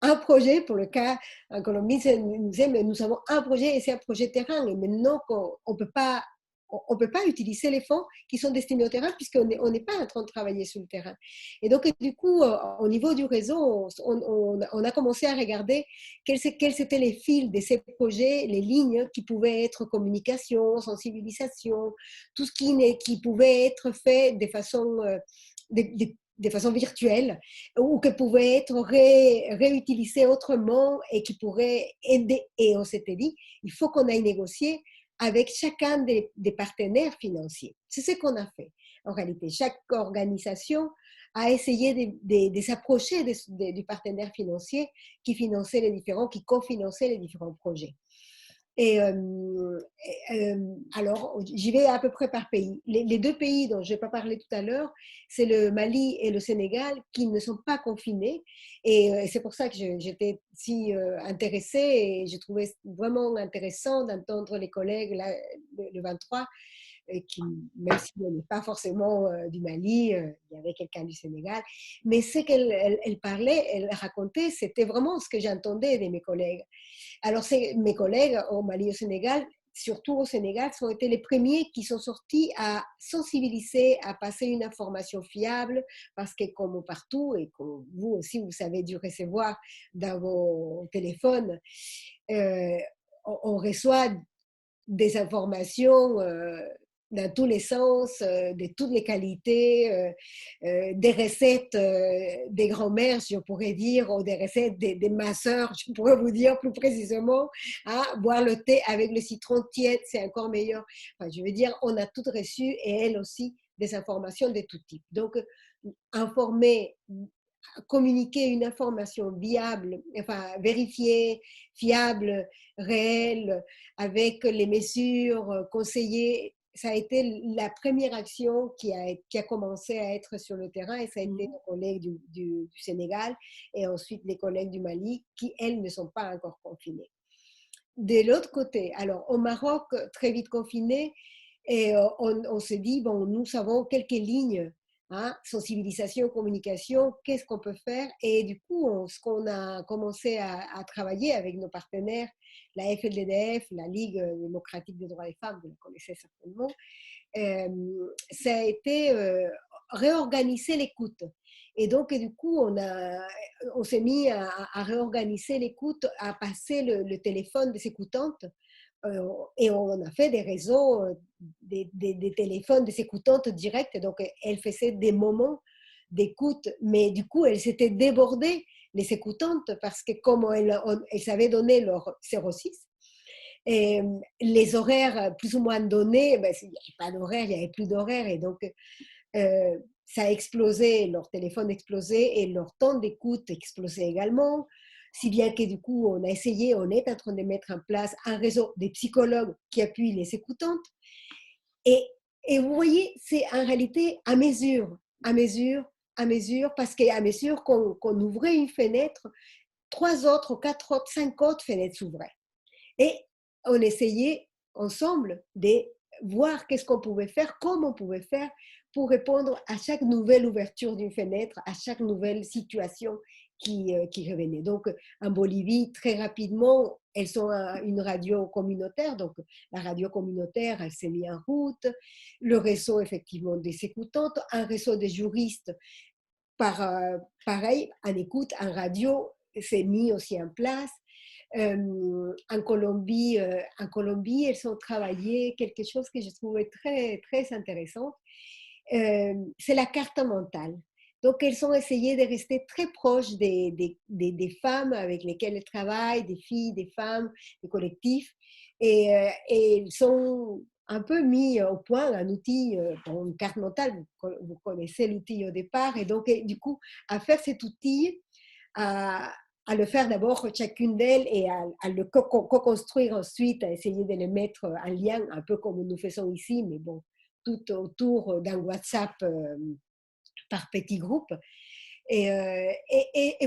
un projet, pour le cas en Colombie, nous avons un projet et c'est un projet terrain. Et maintenant, on ne peut pas utiliser les fonds qui sont destinés au terrain puisqu'on n'est pas en train de travailler sur le terrain. Et donc, du coup, au niveau du réseau, on a commencé à regarder quels étaient les fils de ces projets, les lignes qui pouvaient être communication, sensibilisation, tout ce qui pouvait être fait de façon de façon virtuelle ou que pouvait être réutilisé autrement et qui pourrait aider. Et on s'était dit, il faut qu'on aille négocier avec chacun des partenaires financiers. C'est ce qu'on a fait. En réalité, chaque organisation a essayé de s'approcher du partenaire financier qui finançait qui cofinançait les différents projets. Et alors, j'y vais à peu près par pays. Les deux pays dont je n'ai pas parlé tout à l'heure, c'est le Mali et le Sénégal qui ne sont pas confinés. Et c'est pour ça que j'étais si intéressée et je trouvais vraiment intéressant d'entendre les collègues là, le 23 qui, même si elle n'est pas forcément du Mali, il y avait quelqu'un du Sénégal, mais ce qu'elle parlait, elle racontait, c'était vraiment ce que j'entendais de mes collègues. Alors, mes collègues au Mali et au Sénégal, surtout au Sénégal, ont été les premiers qui sont sortis à sensibiliser, à passer une information fiable, parce que comme partout, et comme vous aussi, vous savez dû recevoir dans vos téléphones, euh, on reçoit des informations dans tous les sens, de toutes les qualités, des recettes des grands-mères, je pourrais dire, ou des recettes des ma sœur, je pourrais vous dire plus précisément, hein, boire le thé avec le citron tiède, c'est encore meilleur. Enfin, je veux dire, on a toutes reçu, et elle aussi, des informations de tout type. Donc, informer, communiquer une information viable, enfin vérifiée, fiable, réelle, avec les mesures conseillées, ça a été la première action qui a commencé à être sur le terrain, et ça a été les collègues du Sénégal et ensuite les collègues du Mali qui, elles, ne sont pas encore confinées. De l'autre côté, alors au Maroc, très vite confiné, et on se dit, bon, nous savons quelques lignes, hein, sensibilisation, communication, qu'est-ce qu'on peut faire? Et du coup, ce qu'on a commencé à travailler avec nos partenaires, la FLDDF, la Ligue démocratique des droits des femmes, vous la connaissez certainement, ça a été réorganiser l'écoute. Et donc, du coup, on s'est mis à réorganiser l'écoute, à passer le téléphone des écoutantes, et on a fait des réseaux, des téléphones des écoutantes directes. Donc, elles faisaient des moments d'écoute, mais du coup, elles s'étaient débordées, les écoutantes, parce que comme elles savaient donner leur 06, et les horaires plus ou moins donnés, ben, il n'y avait pas d'horaire, il n'y avait plus d'horaire, et donc ça a explosé, leur téléphone explosait et leur temps d'écoute explosait également, si bien que du coup on est en train de mettre en place un réseau des psychologues qui appuient les écoutantes, et, et vous voyez, c'est en réalité à mesure, à mesure, à mesure, parce qu'à mesure qu'on ouvrait une fenêtre, 3 autres, 4 autres, 5 autres fenêtres s'ouvraient. Et on essayait ensemble de voir qu'est-ce qu'on pouvait faire, comment on pouvait faire pour répondre à chaque nouvelle ouverture d'une fenêtre, à chaque nouvelle situation qui revenait. Donc, en Bolivie, très rapidement, elles ont une radio communautaire. Donc, la radio communautaire, elle s'est mise en route. Le réseau, effectivement, des écoutantes, un réseau des juristes, pareil, en écoute, en radio, s'est mis aussi en place. En Colombie, elles ont travaillé quelque chose que je trouvais très, très intéressant. C'est la carte mentale. Donc, elles ont essayé de rester très proches des femmes avec lesquelles elles travaillent, des filles, des femmes, des collectifs. Et elles ont un peu mis au point un outil, une carte mentale, vous connaissez l'outil au départ, et donc, du coup, à faire cet outil, à le faire d'abord chacune d'elles et à le co-construire ensuite, à essayer de le mettre en lien, un peu comme nous faisons ici, mais bon, tout autour d'un WhatsApp par petits groupes. Et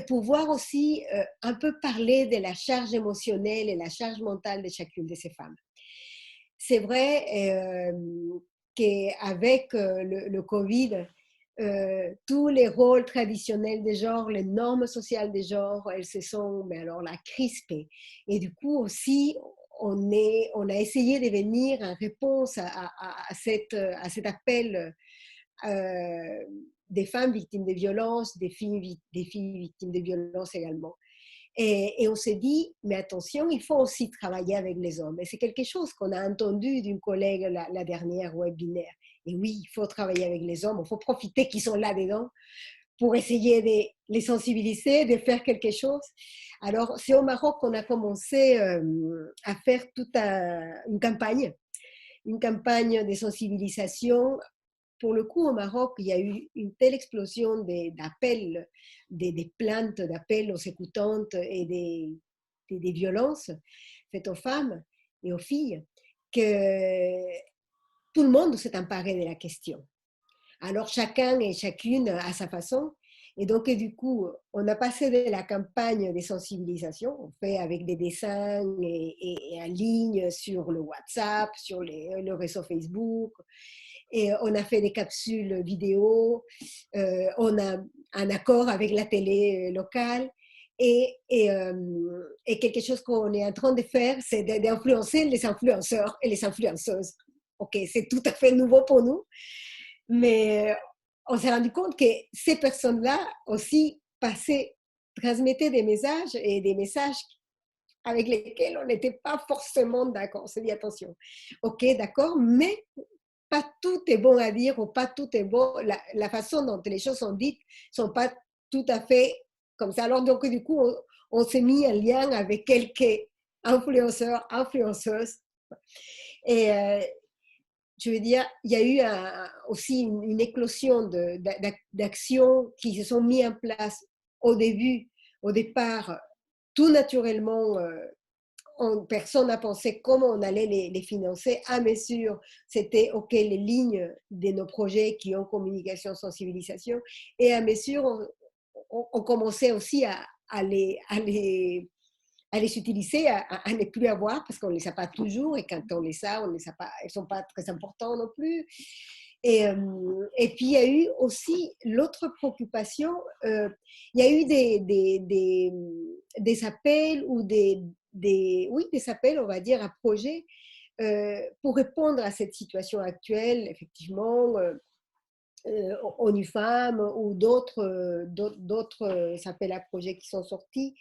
pouvoir aussi un peu parler de la charge émotionnelle et la charge mentale de chacune de ces femmes. C'est vrai qu'avec le Covid, tous les rôles traditionnels des genres, les normes sociales des genres, elles se sont, mais alors là, crispées. Et du coup aussi, on a essayé de venir en réponse à cet appel des femmes victimes de violences, des filles victimes de violences également. Et on s'est dit, mais attention, il faut aussi travailler avec les hommes. Et c'est quelque chose qu'on a entendu d'une collègue la dernière webinaire. Et oui, il faut travailler avec les hommes, il faut profiter qu'ils sont là-dedans pour essayer de les sensibiliser, de faire quelque chose. Alors, c'est au Maroc qu'on a commencé à faire toute une campagne de sensibilisation. Pour le coup, au Maroc, il y a eu une telle explosion d'appels, des plaintes d'appels aux écoutantes et des violences faites aux femmes, et aux filles que tout le monde s'est emparé de la question. Alors chacun et chacune à sa façon. Et donc, du coup, on a passé de la campagne des sensibilisations, on fait avec des dessins et en ligne sur le WhatsApp, sur le réseau Facebook, et on a fait des capsules vidéo, on a un accord avec la télé locale, et quelque chose qu'on est en train de faire, c'est d'influencer les influenceurs et les influenceuses. Ok, c'est tout à fait nouveau pour nous, mais on s'est rendu compte que ces personnes-là aussi transmettaient des messages et des messages avec lesquels on n'était pas forcément d'accord. On s'est dit attention, ok, d'accord, mais pas tout est bon à dire ou pas tout est bon. La façon dont les choses sont dites ne sont pas tout à fait comme ça. Alors donc du coup, on s'est mis en lien avec quelques influenceurs, influenceuses. Et je veux dire, il y a eu aussi une éclosion d'actions qui se sont mises en place au départ, tout naturellement. Personne n'a pensé comment on allait les financer. À mesure, c'était OK, les lignes de nos projets qui ont communication, sensibilisation. Et à mesure, on commençait aussi à les utiliser, à ne plus avoir, parce qu'on ne les a pas toujours, et quand on les a, pas, elles ne sont pas très importantes non plus. Et puis, il y a eu aussi l'autre préoccupation, il y a eu des appels ou des appels, on va dire, à projets pour répondre à cette situation actuelle, effectivement, ONU Femmes ou d'autres appels à projets qui sont sortis.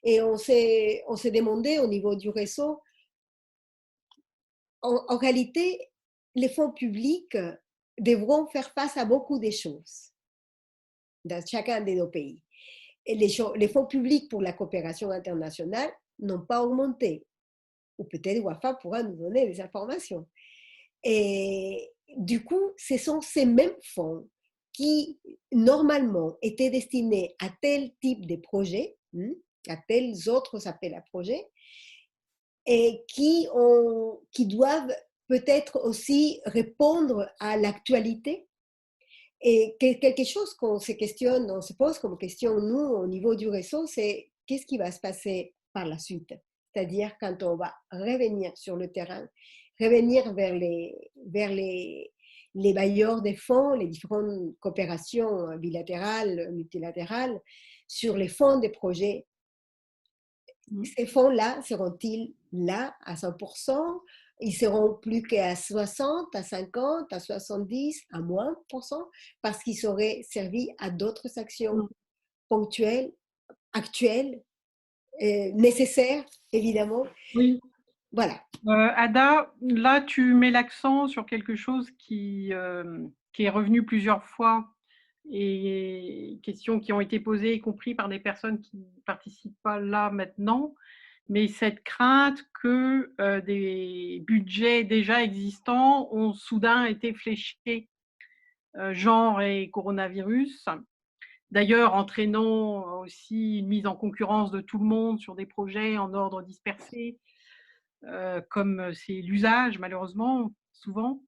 Et on s'est demandé au niveau du réseau, en réalité, les fonds publics devront faire face à beaucoup de choses dans chacun de nos pays. Et les fonds publics pour la coopération internationale n'ont pas augmenté. Ou peut-être WAFA pourra nous donner des informations. Et du coup, ce sont ces mêmes fonds qui, normalement, étaient destinés à tel type de projet, à tels autres appels à projets, et qui doivent peut-être aussi répondre à l'actualité. Et quelque chose qu'on se questionne, on se pose comme question, nous, au niveau du réseau, c'est qu'est-ce qui va se passer par la suite? C'est-à-dire quand on va revenir sur le terrain, revenir vers les bailleurs des fonds, les différentes coopérations bilatérales, multilatérales, sur les fonds des projets. Ces fonds-là, seront-ils là à 100%? Ils seront plus qu'à 60, à 50, à 70, à moins pour cent, parce qu'ils auraient servi à d'autres actions ponctuelles, actuelles, nécessaires, évidemment. Oui. Voilà. Ada, là, tu mets l'accent sur quelque chose qui est revenu plusieurs fois et questions qui ont été posées, y compris par des personnes qui ne participent pas là maintenant, mais cette crainte que des budgets déjà existants ont soudain été fléchés genre et coronavirus. D'ailleurs, entraînant aussi une mise en concurrence de tout le monde sur des projets en ordre dispersé, comme c'est l'usage malheureusement souvent.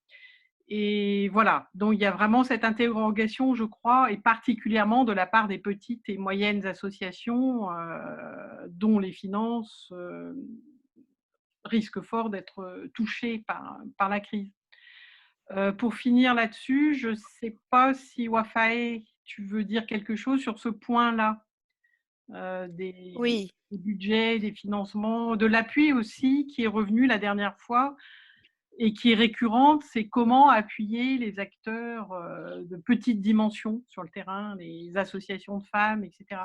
Et voilà, donc il y a vraiment cette interrogation, je crois, et particulièrement de la part des petites et moyennes associations dont les finances risquent fort d'être touchées par la crise. Pour finir là-dessus, je ne sais pas si Wafae, tu veux dire quelque chose sur ce point-là, Oui. des budgets, des financements, de l'appui aussi qui est revenu la dernière fois et qui est récurrente, c'est comment appuyer les acteurs de petite dimension sur le terrain, les associations de femmes, etc.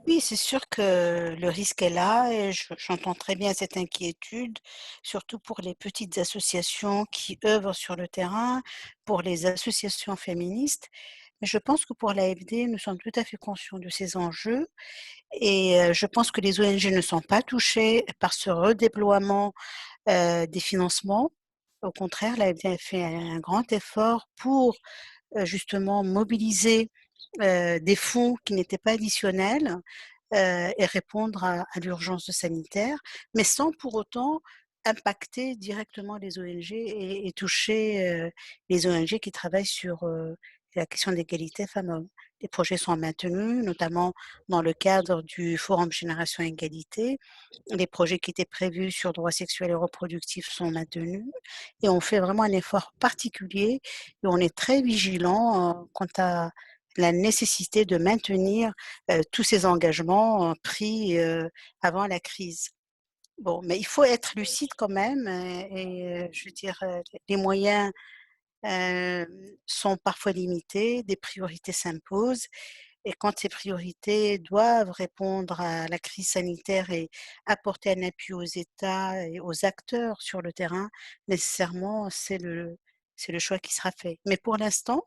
Oui, c'est sûr que le risque est là et j'entends très bien cette inquiétude, surtout pour les petites associations qui œuvrent sur le terrain, pour les associations féministes. Mais je pense que pour l'AFD, nous sommes tout à fait conscients de ces enjeux et je pense que les ONG ne sont pas touchées par ce redéploiement des financements. Au contraire, l'AFD a fait un grand effort pour justement mobiliser des fonds qui n'étaient pas additionnels et répondre à l'urgence sanitaire, mais sans pour autant impacter directement les ONG et toucher les ONG qui travaillent sur la question d'égalité femmes-hommes. Les projets sont maintenus, notamment dans le cadre du Forum Génération Égalité. Les projets qui étaient prévus sur droits sexuels et reproductifs sont maintenus et on fait vraiment un effort particulier et on est très vigilant quant à la nécessité de maintenir tous ces engagements pris avant la crise. Bon, mais il faut être lucide quand même je veux dire, les moyens heu, sont parfois limités, des priorités s'imposent et quand ces priorités doivent répondre à la crise sanitaire et apporter un appui aux États et aux acteurs sur le terrain, nécessairement c'est le choix qui sera fait. Mais pour l'instant,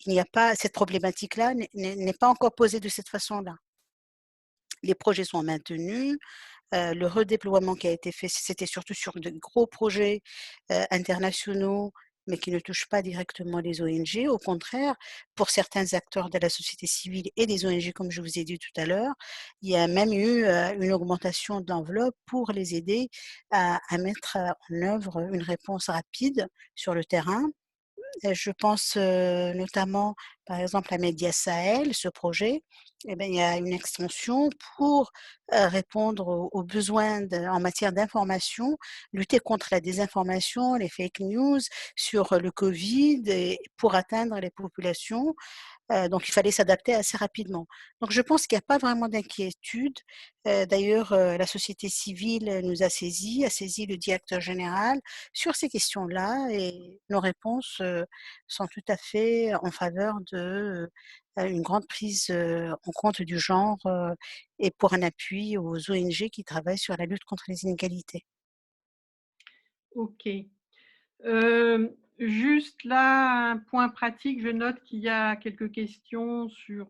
il n'y a pas cette problématique-là n'est pas encore posée de cette façon-là. Les projets sont maintenus, le redéploiement qui a été fait, c'était surtout sur de gros projets, internationaux, mais qui ne touchent pas directement les ONG. Au contraire, pour certains acteurs de la société civile et des ONG, comme je vous ai dit tout à l'heure, il y a même eu, une augmentation d'enveloppe pour les aider à mettre, en œuvre une réponse rapide sur le terrain. Je pense, notamment, par exemple, à Média Sahel, ce projet, eh ben, il y a une extension pour, répondre aux besoins en matière d'information, lutter contre la désinformation, les fake news sur le Covid et pour atteindre les populations. Donc il fallait s'adapter assez rapidement. Donc je pense qu'il y a pas vraiment d'inquiétude. D'ailleurs, la société civile nous a saisi le directeur général sur ces questions-là et nos réponses, sont tout à fait en faveur de, une grande prise, en compte du genre, et pour un appui aux ONG qui travaillent sur la lutte contre les inégalités. OK. Juste là, un point pratique, je note qu'il y a quelques questions sur,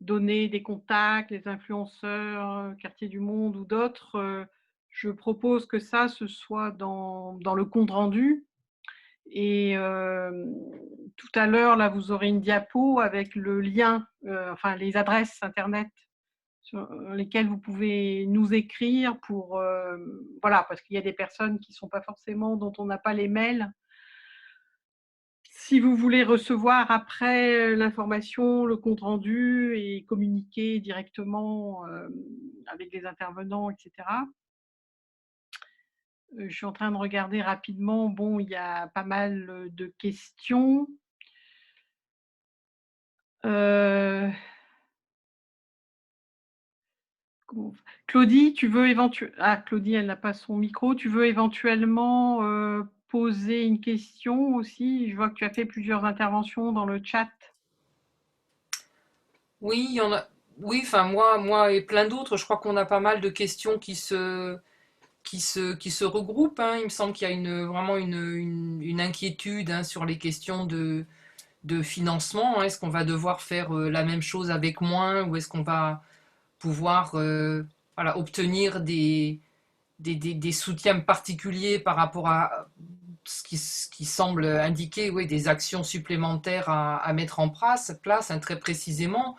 donner des contacts, les influenceurs, Quartier du Monde ou d'autres. Je propose que ça, ce soit dans le compte rendu et tout à l'heure, là, vous aurez une diapo avec le lien, enfin les adresses internet sur lesquelles vous pouvez nous écrire pour, voilà, parce qu'il y a des personnes qui sont pas forcément dont on n'a pas les mails. Si vous voulez recevoir après l'information, le compte rendu et communiquer directement, avec les intervenants et cetera. Je suis en train de regarder rapidement. Bon, il y a pas mal, de questions. Heu, comment Claudie, tu veux Claudie, elle n'a pas son micro. Tu veux éventuellement, poser une question aussi? Je vois que tu as fait plusieurs interventions dans le chat. Oui, il y en a. Oui, enfin moi et plein d'autres, je crois qu'on a pas mal de questions qui se regroupent, hein. Il me semble qu'il y a vraiment une inquiétude, hein, sur les questions de financement, hein. Est-ce qu'on va devoir faire la même chose avec moins ou est-ce qu'on va pouvoir voilà, obtenir des soutiens particuliers par rapport à ce qui semble indiquer, oui, des actions supplémentaires à mettre en place, hein, très précisément.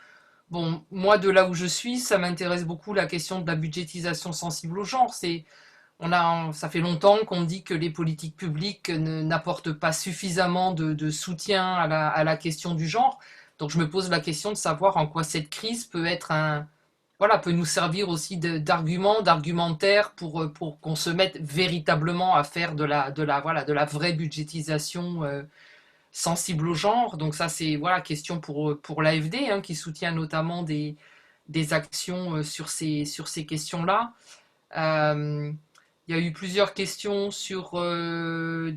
Bon, moi, de là où je suis, ça m'intéresse beaucoup la question de la budgétisation sensible au genre. Ça fait longtemps qu'on dit que les politiques publiques n'apportent pas suffisamment de soutien à la question du genre. Donc je me pose la question de savoir en quoi cette crise peut nous servir aussi d'argumentaire pour qu'on se mette véritablement à faire de la vraie budgétisation sensible au genre. Donc ça, c'est question pour l'AFD, hein, qui soutient notamment des actions sur ces questions-là. Euh, il y a eu plusieurs questions sur ce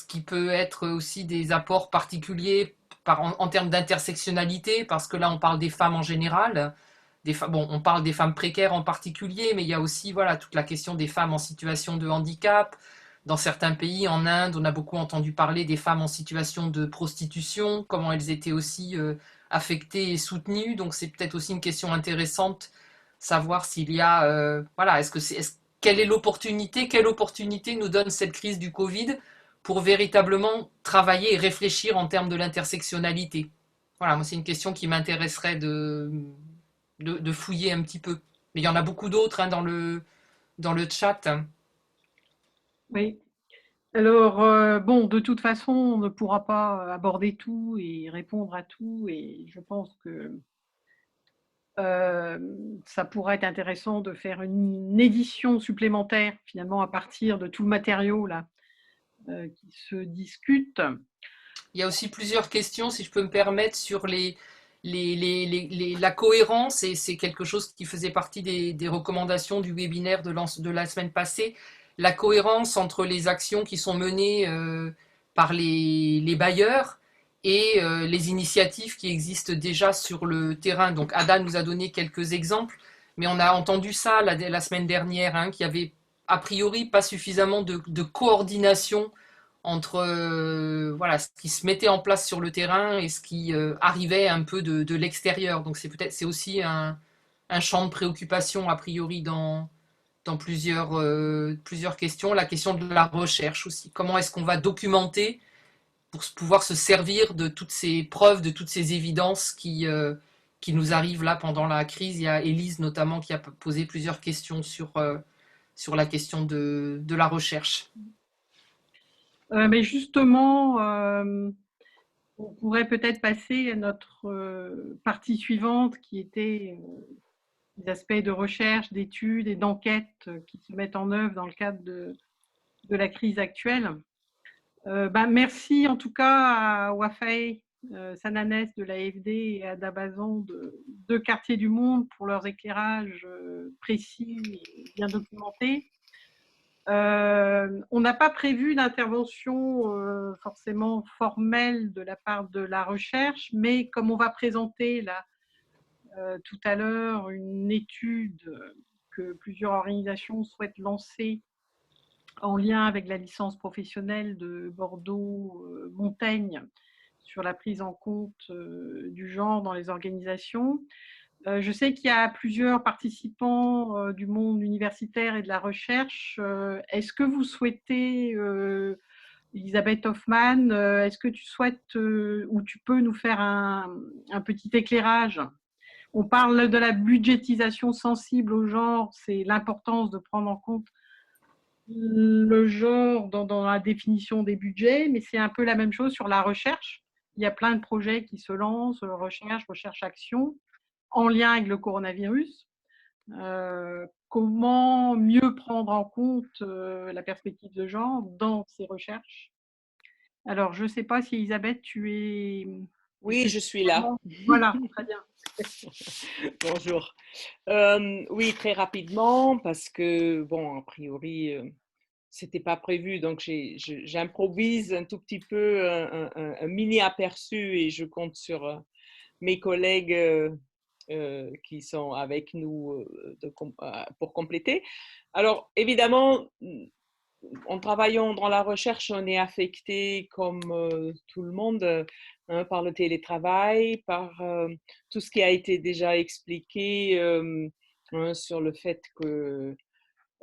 qui peut être aussi des apports particuliers en termes d'intersectionnalité, parce que là on parle des femmes en général, bon, on parle des femmes précaires en particulier, mais il y a aussi toute la question des femmes en situation de handicap. Dans certains pays, en Inde, on a beaucoup entendu parler des femmes en situation de prostitution, comment elles étaient aussi affectées et soutenues. Donc c'est peut-être aussi une question intéressante, savoir s'il y a, quelle opportunité nous donne cette crise du Covid pour véritablement travailler et réfléchir en termes de l'intersectionnalité. Voilà, moi, c'est une question qui m'intéresserait de fouiller un petit peu. Mais il y en a beaucoup d'autres hein, dans le chat. Oui. Alors, bon, de toute façon, on ne pourra pas aborder tout et répondre à tout, et je pense que ça pourrait être intéressant de faire une édition supplémentaire, finalement, à partir de tout le matériau là, qui se discute. Il y a aussi plusieurs questions, si je peux me permettre, sur la cohérence, et c'est quelque chose qui faisait partie des recommandations du webinaire de la semaine passée, la cohérence entre les actions qui sont menées par les bailleurs et les initiatives qui existent déjà sur le terrain. Donc Ada nous a donné quelques exemples, mais on a entendu ça la semaine dernière, hein, qu'il y avait a priori pas suffisamment de coordination entre voilà, ce qui se mettait en place sur le terrain et ce qui arrivait un peu de l'extérieur. Donc c'est aussi un champ de préoccupation a priori dans plusieurs questions. La question de la recherche aussi. Comment est-ce qu'on va documenter pour pouvoir se servir de toutes ces preuves, de toutes ces évidences qui nous arrivent là pendant la crise. Il y a Élise notamment qui a posé plusieurs questions sur la question de la recherche. Mais justement, on pourrait peut-être passer à notre partie suivante, qui était les aspects de recherche, d'études et d'enquête qui se mettent en œuvre dans le cadre de la crise actuelle. Merci en tout cas à Wafae Sananès de l'AFD et à Dabazon de deux quartiers du monde pour leurs éclairages précis et bien documentés. On n'a pas prévu d'intervention forcément formelle de la part de la recherche, mais comme on va présenter là, tout à l'heure une étude que plusieurs organisations souhaitent lancer en lien avec la licence professionnelle de Bordeaux-Montaigne sur la prise en compte du genre dans les organisations. Je sais qu'il y a plusieurs participants du monde universitaire et de la recherche. Est-ce que vous souhaitez, Elisabeth Hoffmann, est-ce que tu souhaites ou tu peux nous faire un petit éclairage? On parle de la budgétisation sensible au genre, c'est l'importance de prendre en compte le genre dans la définition des budgets, mais c'est un peu la même chose sur la recherche. Il y a plein de projets qui se lancent, recherche-action, en lien avec le coronavirus. Comment mieux prendre en compte la perspective de genre dans ces recherches? Alors, je ne sais pas si Elisabeth, tu es... Oui, je suis là. Voilà, très bien. Bonjour. Oui, très rapidement, parce que, bon, a priori, c'était pas prévu, donc j'improvise un tout petit peu un mini aperçu et je compte sur mes collègues qui sont avec nous pour compléter. Alors, évidemment, en travaillant dans la recherche, on est affecté comme tout le monde hein, par le télétravail, par tout ce qui a été déjà expliqué hein, sur le fait que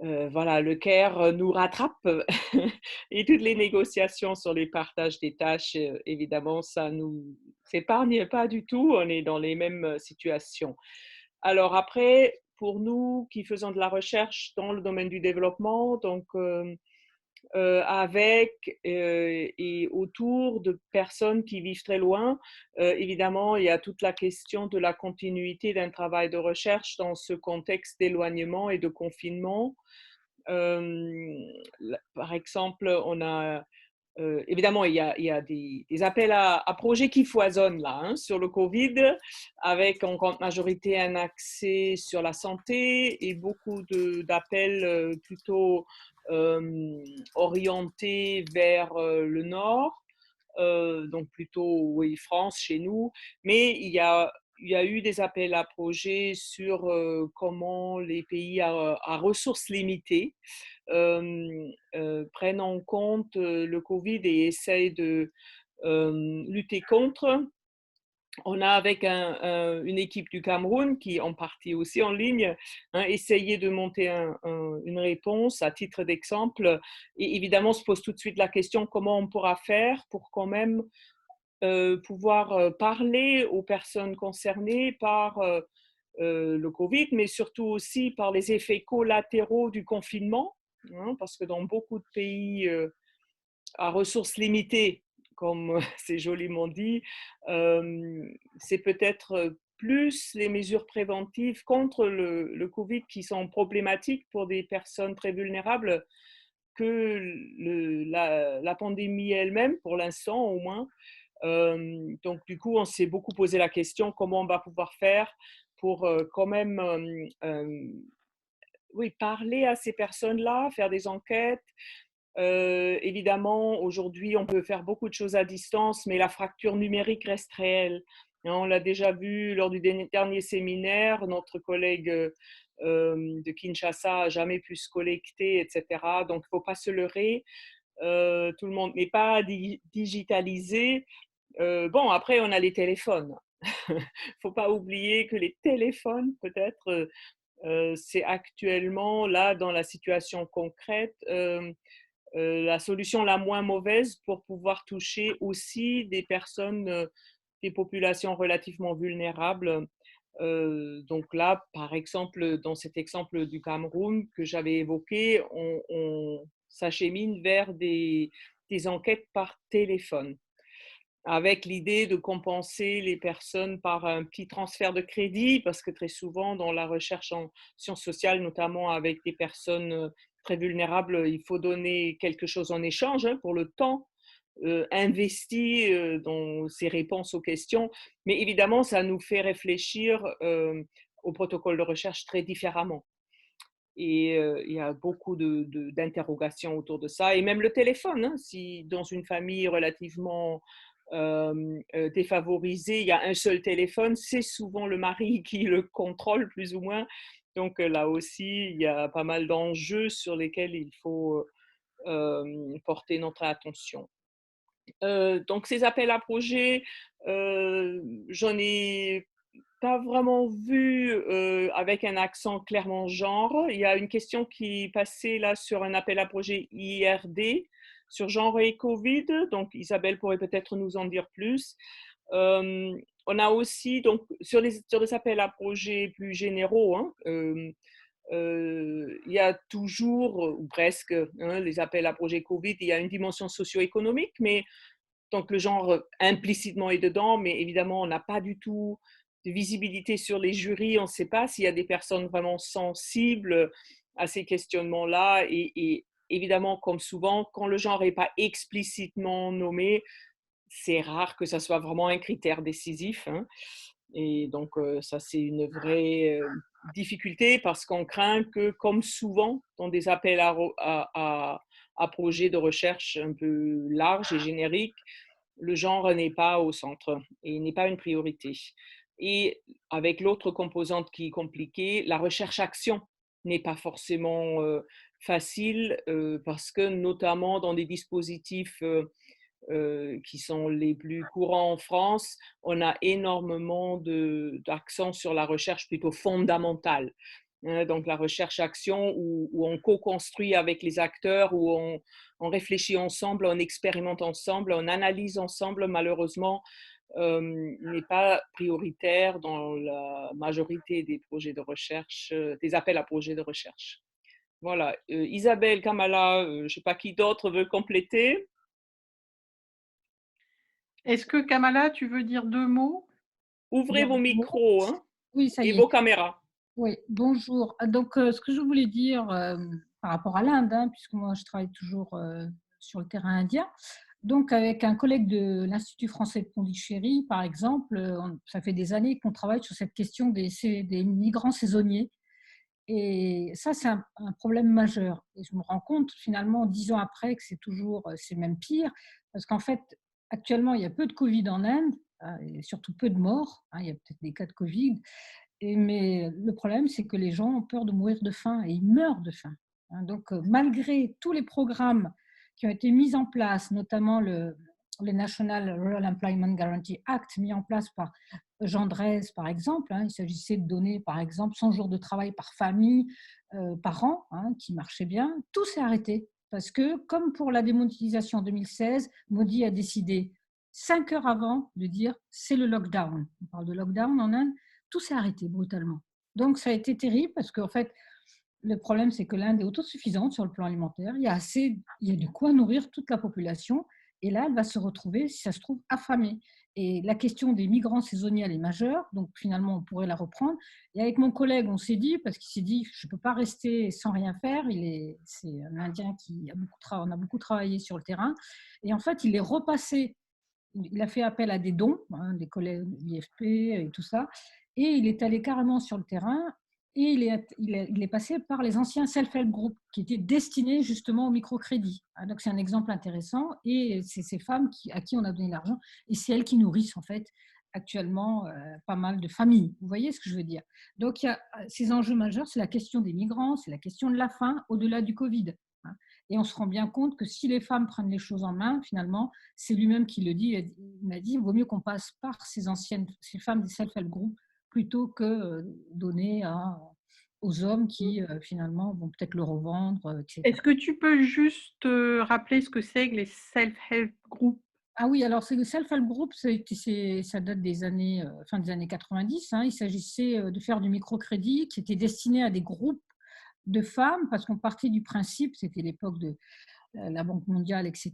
voilà, le CARE nous rattrape et toutes les négociations sur les partages des tâches, évidemment, ça nous épargne pas du tout. On est dans les mêmes situations. Alors après, pour nous qui faisons de la recherche dans le domaine du développement, donc avec et autour de personnes qui vivent très loin. Évidemment, il y a toute la question de la continuité d'un travail de recherche dans ce contexte d'éloignement et de confinement. Par exemple, on a évidemment, il y a des appels à projets qui foisonnent là hein, sur le Covid, avec en grande majorité un accès sur la santé et beaucoup d'appels plutôt orientés vers le nord, donc plutôt oui, France chez nous, mais il y a eu des appels à projets sur comment les pays à ressources limitées prennent en compte le Covid et essayent de lutter contre. On a avec une équipe du Cameroun qui en partie aussi en ligne hein, essayé de monter une réponse à titre d'exemple et évidemment se pose tout de suite la question comment on pourra faire pour quand même pouvoir parler aux personnes concernées par le Covid, mais surtout aussi par les effets collatéraux du confinement, hein, parce que dans beaucoup de pays à ressources limitées, comme c'est joliment dit, c'est peut-être plus les mesures préventives contre le Covid qui sont problématiques pour des personnes très vulnérables que la pandémie elle-même, pour l'instant au moins. Donc, du coup, on s'est beaucoup posé la question comment on va pouvoir faire pour quand même oui, parler à ces personnes-là, faire des enquêtes. Évidemment, aujourd'hui, on peut faire beaucoup de choses à distance, mais la fracture numérique reste réelle. Hein, on l'a déjà vu lors du dernier séminaire, notre collègue de Kinshasa n'a jamais pu se connecter, etc. Donc, il ne faut pas se leurrer. Tout le monde n'est pas digitalisé. Bon, après, on a les téléphones. Il ne faut pas oublier que les téléphones, peut-être, c'est actuellement, là, dans la situation concrète, la solution la moins mauvaise pour pouvoir toucher aussi des personnes, des populations relativement vulnérables. Donc là, par exemple, dans cet exemple du Cameroun que j'avais évoqué, on s'achemine vers des enquêtes par téléphone, avec l'idée de compenser les personnes par un petit transfert de crédit, parce que très souvent, dans la recherche en sciences sociales, notamment avec des personnes très vulnérables, il faut donner quelque chose en échange hein, pour le temps investi dans ces réponses aux questions. Mais évidemment, ça nous fait réfléchir au protocole de recherche très différemment. Et il y a beaucoup d'interrogations autour de ça. Et même le téléphone, hein, si dans une famille relativement défavorisée, il y a un seul téléphone, c'est souvent le mari qui le contrôle plus ou moins. Donc là aussi, il y a pas mal d'enjeux sur lesquels il faut porter notre attention. Donc ces appels à projets, j'en ai pas vraiment vu avec un accent clairement genre. Il y a une question qui passait là sur un appel à projet IRD sur genre et Covid. Donc Isabelle pourrait peut-être nous en dire plus. On a aussi donc sur les appels à projets plus généraux, hein, il y a toujours, ou presque, hein, les appels à projets Covid, il y a une dimension socio-économique, mais donc le genre implicitement est dedans, mais évidemment, on n'a pas du tout de visibilité sur les jurys. On ne sait pas s'il y a des personnes vraiment sensibles à ces questionnements-là. Et évidemment, comme souvent, quand le genre n'est pas explicitement nommé, c'est rare que ça soit vraiment un critère décisif. Hein. Et donc, ça, c'est une vraie difficulté parce qu'on craint que, comme souvent, dans des appels à projets de recherche un peu larges et génériques, le genre n'est pas au centre et n'est pas une priorité. Et avec l'autre composante qui est compliquée, la recherche-action n'est pas forcément facile parce que notamment dans des dispositifs qui sont les plus courants en France, on a énormément d'accent sur la recherche plutôt fondamentale. Donc la recherche-action où on co-construit avec les acteurs, où on réfléchit ensemble, on expérimente ensemble, on analyse ensemble, malheureusement, n'est pas prioritaire dans la majorité des projets de recherche, des appels à projets de recherche. Voilà. Isabelle, Kamala, je ne sais pas qui d'autre veut compléter. Est-ce que Kamala, tu veux dire 2 mots? Ouvrez vos micros hein, Oui, ça et y vos est. caméras. Oui, bonjour. Donc, ce que je voulais dire par rapport à l'Inde, hein, puisque moi, je travaille toujours sur le terrain indien. Donc, avec un collègue de l'Institut français de Pondichéry, par exemple, ça fait des années qu'on travaille sur cette question des migrants saisonniers. Et ça, c'est un problème majeur. Et je me rends compte, finalement, 10 ans après, que c'est même pire, parce qu'en fait, actuellement, il y a peu de Covid en Inde, et surtout peu de morts. Hein, il y a peut-être des cas de Covid. Mais le problème, c'est que les gens ont peur de mourir de faim et ils meurent de faim. Hein. Donc, malgré tous les programmes qui ont été mis en place, notamment le National Rural Employment Guarantee Act, mis en place par Jean Drèze, par exemple, hein, il s'agissait de donner, par exemple, 100 jours de travail par famille, par an, hein, qui marchait bien, tout s'est arrêté. Parce que, comme pour la démonétisation en 2016, Modi a décidé 5 heures avant de dire c'est le lockdown. On parle de lockdown en Inde, tout s'est arrêté brutalement. Donc ça a été terrible parce qu'en fait, le problème c'est que l'Inde est autosuffisante sur le plan alimentaire. Il y a de quoi nourrir toute la population. Et là, elle va se retrouver, si ça se trouve, affamée. Et la question des migrants saisonniers, elle est majeure. Donc finalement, on pourrait la reprendre. Et avec mon collègue, on s'est dit, parce qu'il s'est dit, je ne peux pas rester sans rien faire. C'est un Indien qui on a beaucoup travaillé sur le terrain. Et en fait, il est repassé. Il a fait appel à des dons, hein, des collègues de l'IFP et tout ça. Et il est allé carrément sur le terrain et il est passé par les anciens self-help groups qui étaient destinés justement au microcrédit. Donc c'est un exemple intéressant et c'est ces femmes à qui on a donné l'argent et c'est elles qui nourrissent en fait actuellement pas mal de familles. Vous voyez ce que je veux dire? Donc il y a ces enjeux majeurs, c'est la question des migrants, c'est la question de la faim au-delà du Covid. Hein. Et on se rend bien compte que si les femmes prennent les choses en main, finalement, c'est lui-même qui le dit. Il m'a dit, il vaut mieux qu'on passe par ces femmes des self-help group plutôt que donner aux hommes qui, finalement, vont peut-être le revendre, etc. Est-ce que tu peux juste rappeler ce que c'est que les self-help groups? Ah oui, alors c'est le self-help group, ça date des années, fin des années 90. Hein. Il s'agissait de faire du microcrédit qui était destiné à des groupes de femmes, parce qu'on partait du principe, c'était l'époque de la Banque mondiale, etc.,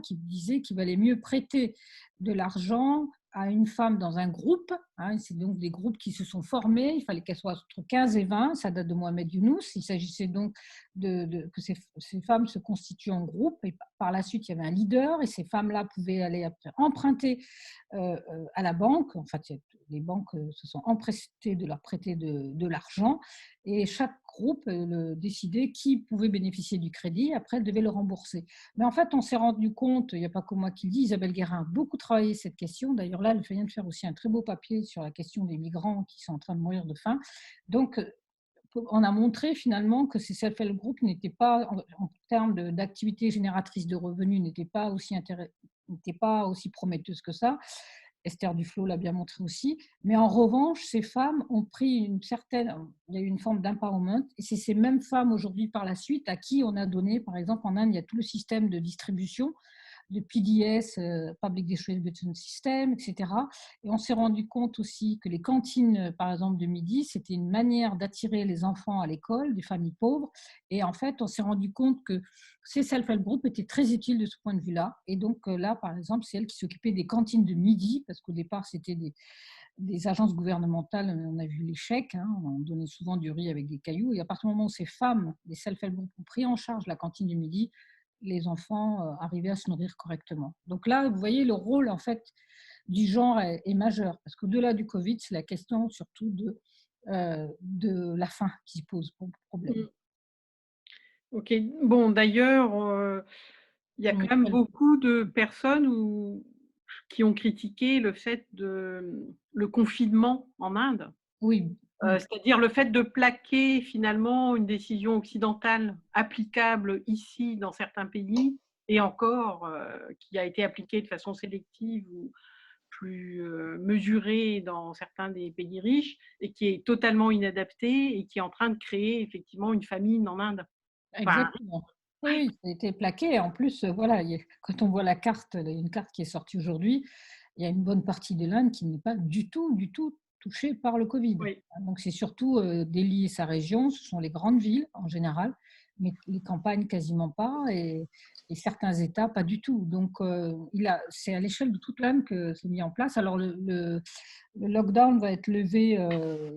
qui disait qu'il valait mieux prêter de l'argent à une femme dans un groupe. Hein, c'est donc des groupes qui se sont formés. Il fallait qu'elles soient entre 15 et 20. Ça date de Mohamed Younous. Il s'agissait donc que ces femmes se constituent en groupe. Et par la suite, il y avait un leader. Et ces femmes-là pouvaient aller après emprunter à la banque. En fait, les banques se sont empressées de leur prêter de l'argent. Et chaque groupe décidait qui pouvait bénéficier du crédit. Après, elle devait le rembourser. Mais en fait, on s'est rendu compte, il n'y a pas que moi qui le dis, Isabelle Guérin a beaucoup travaillé cette question. D'ailleurs, là, elle vient de faire aussi un très beau papier sur la question des migrants qui sont en train de mourir de faim. Donc, on a montré finalement que ces self-help groups n'étaient pas, en termes d'activité génératrice de revenus, n'étaient pas aussi prometteuses que ça. Esther Duflo l'a bien montré aussi. Mais en revanche, ces femmes ont pris il y a eu une forme d'empowerment. Et c'est ces mêmes femmes aujourd'hui par la suite à qui on a donné, par exemple en Inde, il y a tout le système de distribution de PDS, Public Distribution System, etc. Et on s'est rendu compte aussi que les cantines, par exemple, de midi, c'était une manière d'attirer les enfants à l'école, des familles pauvres. Et en fait, on s'est rendu compte que ces self-help groups étaient très utiles de ce point de vue-là. Et donc là, par exemple, c'est elles qui s'occupaient des cantines de midi, parce qu'au départ, c'était des agences gouvernementales, on a vu les chèques, hein, on donnait souvent du riz avec des cailloux. Et à partir du moment où ces femmes, des self-help groups, ont pris en charge la cantine du midi, les enfants arrivaient à se nourrir correctement. Donc là, vous voyez, le rôle en fait du genre est majeur, parce qu'au-delà du Covid, c'est la question surtout de la faim qui pose problème. Ok, bon, d'ailleurs, il y a quand même beaucoup de personnes qui ont critiqué le confinement en Inde. Oui. C'est-à-dire le fait de plaquer finalement une décision occidentale applicable ici dans certains pays et encore qui a été appliquée de façon sélective ou plus mesurée dans certains des pays riches et qui est totalement inadaptée et qui est en train de créer effectivement une famine en Inde. Exactement. Oui, ça a été plaqué. En plus, voilà, quand on voit la carte, une carte qui est sortie aujourd'hui, il y a une bonne partie de l'Inde qui n'est pas du tout touchée par le Covid. Oui. Donc, c'est surtout Delhi et sa région, ce sont les grandes villes en général, mais les campagnes quasiment pas et certains États pas du tout. Donc, c'est à l'échelle de toute l'Inde que c'est mis en place. Alors, le lockdown va être levé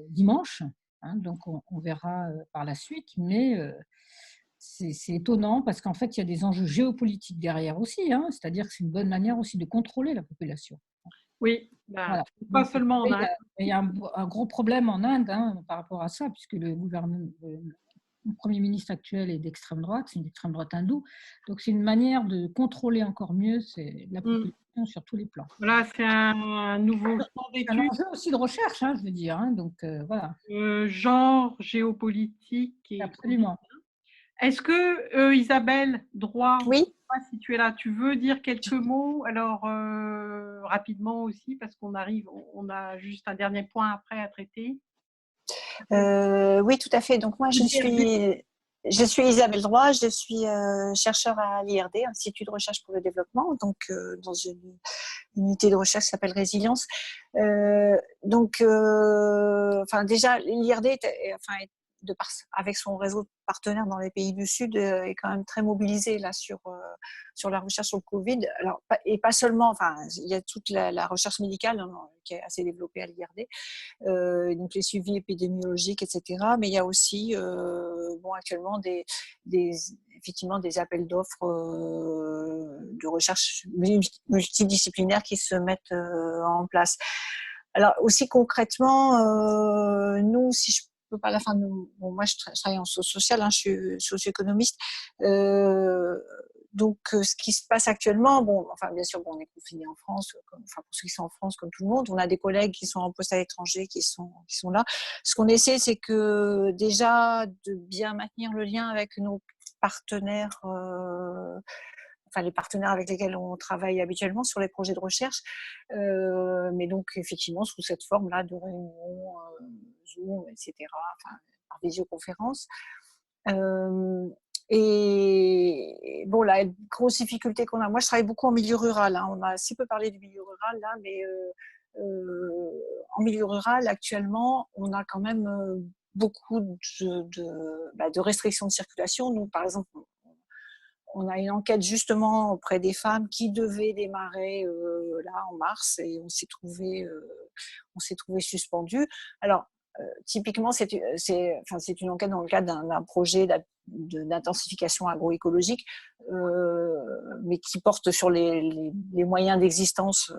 dimanche, hein, donc on verra par la suite, mais c'est étonnant parce qu'en fait, il y a des enjeux géopolitiques derrière aussi, hein, c'est-à-dire que c'est une bonne manière aussi de contrôler la population. Oui, Voilà. pas seulement en Inde. Il y a un gros problème en Inde par rapport à ça, puisque le Premier ministre actuel est d'extrême droite, c'est une extrême droite hindoue. Donc, c'est une manière de contrôler encore mieux la population sur tous les plans. Voilà, c'est un nouveau champ d'études. Un enjeu aussi de recherche, hein, je veux dire. Hein, donc, voilà. Genre, géopolitique. Absolument. Est-ce que Isabelle Droit, oui. Si tu es là, tu veux dire quelques mots? Alors, rapidement aussi, parce on a juste un dernier point après à traiter. Oui, tout à fait. Donc moi, je suis Je suis Isabelle Droit, je suis chercheure à l'IRD, Institut de recherche pour le développement, donc dans une unité de recherche qui s'appelle Résilience. Enfin déjà, l'IRD avec son réseau de partenaires dans les pays du Sud, est quand même très mobilisé là sur la recherche sur le Covid. Alors, et pas seulement, enfin, il y a toute la recherche médicale qui est assez développée à l'IRD, donc les suivis épidémiologiques, etc. Mais il y a aussi, actuellement effectivement des appels d'offres de recherche multidisciplinaire qui se mettent en place. Alors aussi concrètement, nous, si je peux pas à la fin de moi je travaille en social, je suis socio-économiste. Donc, ce qui se passe actuellement, bien sûr, on est confiné en France, pour ceux qui sont en France, comme tout le monde. On a des collègues qui sont en poste à l'étranger, qui sont là. Ce qu'on essaie, c'est que déjà de bien maintenir le lien avec nos partenaires, les partenaires avec lesquels on travaille habituellement sur les projets de recherche, mais donc effectivement sous cette forme-là de réunion, Zoom, etc., par visioconférence. Et la grosse difficulté qu'on a, moi je travaille beaucoup en milieu rural, on a assez peu parlé du milieu rural là, mais en milieu rural actuellement on a quand même beaucoup de restrictions de circulation. Nous par exemple on a une enquête justement auprès des femmes qui devait démarrer là en mars et on s'est trouvé suspendu. Alors typiquement, c'est une enquête dans le cadre d'un projet d'intensification agroécologique, mais qui porte sur les moyens d'existence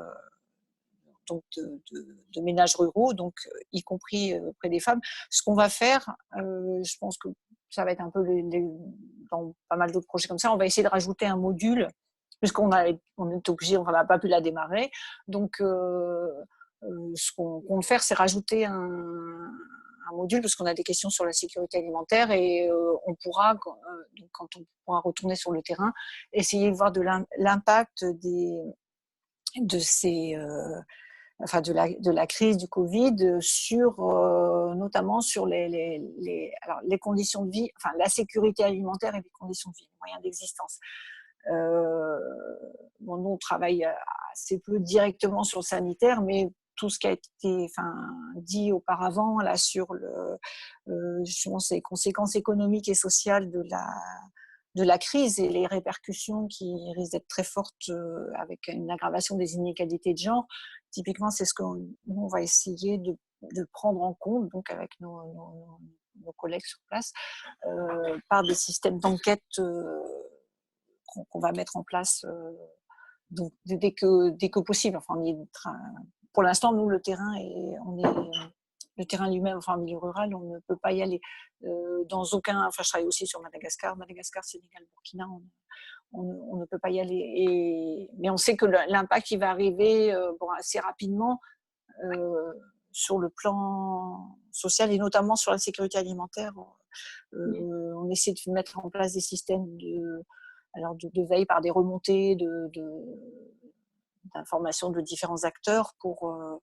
donc de ménages ruraux, donc y compris auprès des femmes. Ce qu'on va faire, je pense que ça va être un peu dans pas mal d'autres projets comme ça, on va essayer de rajouter un module, puisqu'on est obligé, on n'a pas pu la démarrer. Donc, ce qu'on compte faire, c'est rajouter un module, parce qu'on a des questions sur la sécurité alimentaire et on pourra, quand on pourra retourner sur le terrain, essayer de voir de l'impact de la crise du Covid notamment sur les conditions de vie, la sécurité alimentaire et les conditions de vie, les moyens d'existence. Nous, on travaille assez peu directement sur le sanitaire, mais tout ce qui a été dit auparavant là, sur justement ces conséquences économiques et sociales de la crise et les répercussions qui risquent d'être très fortes avec une aggravation des inégalités de genre. Typiquement, c'est ce qu'on va essayer de prendre en compte, donc avec nos collègues sur place, par des systèmes d'enquête qu'on va mettre en place donc, dès que possible. Pour l'instant, nous, le terrain lui-même, en milieu rural, on ne peut pas y aller. Dans aucun. Je travaille aussi sur Madagascar, Sénégal, Burkina. On ne peut pas y aller. Mais on sait que l'impact, il va arriver assez rapidement sur le plan social et notamment sur la sécurité alimentaire. On essaie de mettre en place des systèmes de veille par des remontées d'informations de différents acteurs pour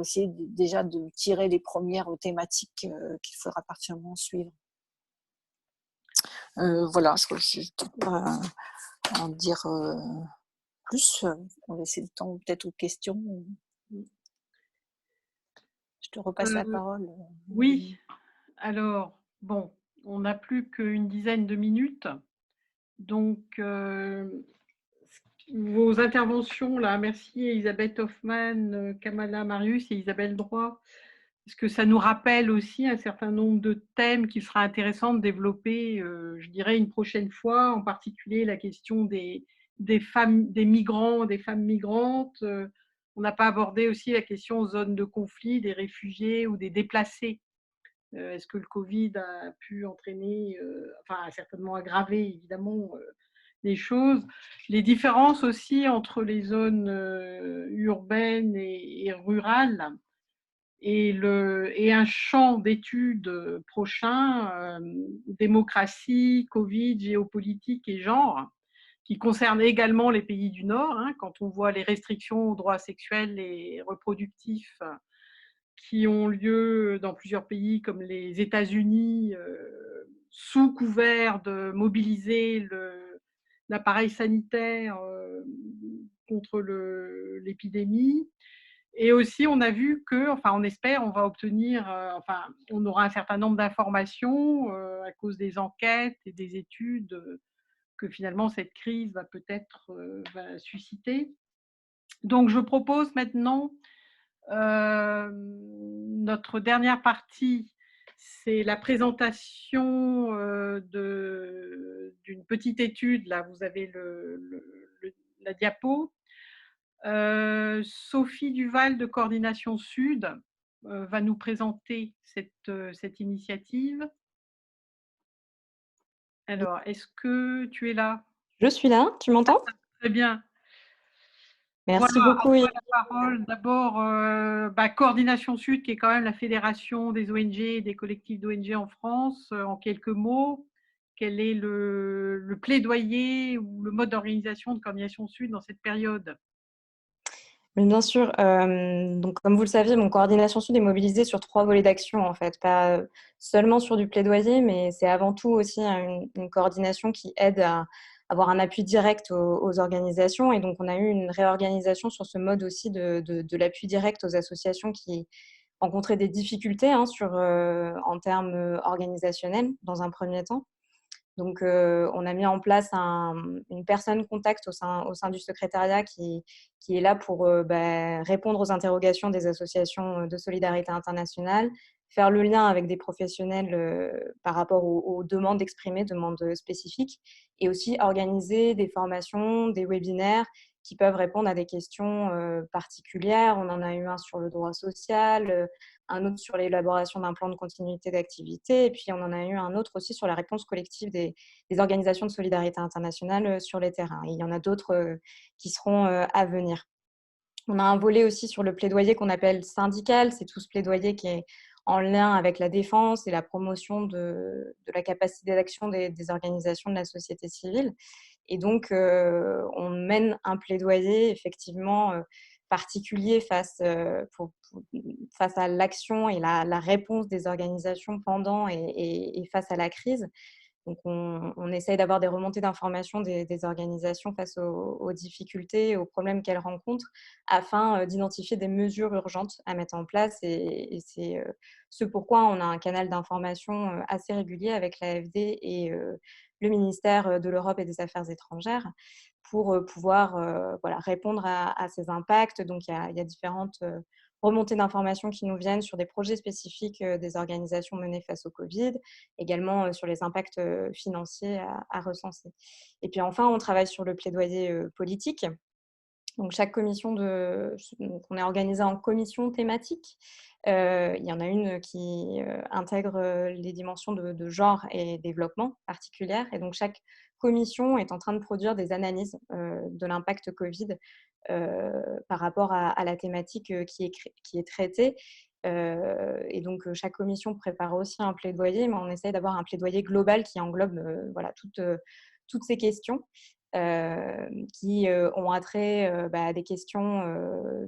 essayer déjà de tirer les premières thématiques qu'il faudra partiellement suivre. Voilà, je crois que je ne peux pas en dire plus. On va laisser le temps peut-être aux questions. Je te repasse la parole. Oui, alors, on n'a plus qu'une dizaine de minutes. Donc, vos interventions, là, merci Elisabeth Hoffmann, Kamala Marius et Isabelle Droit, parce que ça nous rappelle aussi un certain nombre de thèmes qu'il sera intéressant de développer, je dirais, une prochaine fois, en particulier la question des femmes, des migrants, des femmes migrantes. On n'a pas abordé aussi la question aux zones de conflit, des réfugiés ou des déplacés. Est-ce que le Covid a pu entraîner, a certainement aggravé évidemment les choses. Les différences aussi entre les zones urbaines et rurales et un champ d'études prochain, démocratie, Covid, géopolitique et genre, qui concerne également les pays du Nord, quand on voit les restrictions aux droits sexuels et reproductifs qui ont lieu dans plusieurs pays comme les États-Unis, sous couvert de mobiliser l'appareil sanitaire contre l'épidémie. Et aussi, on a vu que, enfin, on espère, on va obtenir, enfin, on aura un certain nombre d'informations à cause des enquêtes et des études que finalement cette crise va peut-être va susciter. Donc, je propose maintenant notre dernière partie, c'est la présentation d'une petite étude. Là, vous avez la diapo. Sophie Duval de Coordination Sud va nous présenter cette initiative. Alors, est-ce que tu es là? Je suis là, tu m'entends? Très bien. Merci Voilà, beaucoup. à toi la parole. D'abord, Coordination Sud, qui est quand même la fédération des ONG et des collectifs d'ONG en France. En quelques mots, quel est le plaidoyer ou le mode d'organisation de Coordination Sud dans cette période? Mais bien sûr, donc comme vous le saviez, mon Coordination Sud est mobilisée sur 3 volets d'action en fait, pas seulement sur du plaidoyer, mais c'est avant tout aussi une coordination qui aide à avoir un appui direct aux organisations. Et donc on a eu une réorganisation sur ce mode aussi de l'appui direct aux associations qui rencontraient des difficultés hein, en termes organisationnels dans un premier temps. Donc, on a mis en place une personne contact au sein du secrétariat qui est là pour répondre aux interrogations des associations de solidarité internationale, faire le lien avec des professionnels par rapport aux demandes exprimées, demandes spécifiques, et aussi organiser des formations, des webinaires qui peuvent répondre à des questions particulières. On en a eu un sur le droit social, un autre sur l'élaboration d'un plan de continuité d'activité, et puis on en a eu un autre aussi sur la réponse collective des organisations de solidarité internationale sur les terrains. Et il y en a d'autres qui seront à venir. On a un volet aussi sur le plaidoyer qu'on appelle syndical. C'est tout ce plaidoyer qui est en lien avec la défense et la promotion de la capacité d'action des organisations de la société civile. Et donc, on mène un plaidoyer effectivement particulier face à l'action et la réponse des organisations pendant et face à la crise. Donc, on essaye d'avoir des remontées d'informations des organisations face aux difficultés et aux problèmes qu'elles rencontrent afin d'identifier des mesures urgentes à mettre en place. Et c'est ce pourquoi on a un canal d'information assez régulier avec l'AFD et le ministère de l'Europe et des Affaires étrangères pour pouvoir répondre à ces impacts. Donc, il y a différentes remontées d'informations qui nous viennent sur des projets spécifiques des organisations menées face au Covid, également sur les impacts financiers à recenser. Et puis enfin, on travaille sur le plaidoyer politique. Donc, chaque commission on est organisé en commissions thématiques. Il y en a une qui intègre les dimensions de genre et développement particulières. Et donc, chaque commission est en train de produire des analyses de l'impact Covid par rapport à la thématique qui est traitée. Et donc, chaque commission prépare aussi un plaidoyer, mais on essaie d'avoir un plaidoyer global qui englobe toutes ces questions. Qui ont attrait à des questions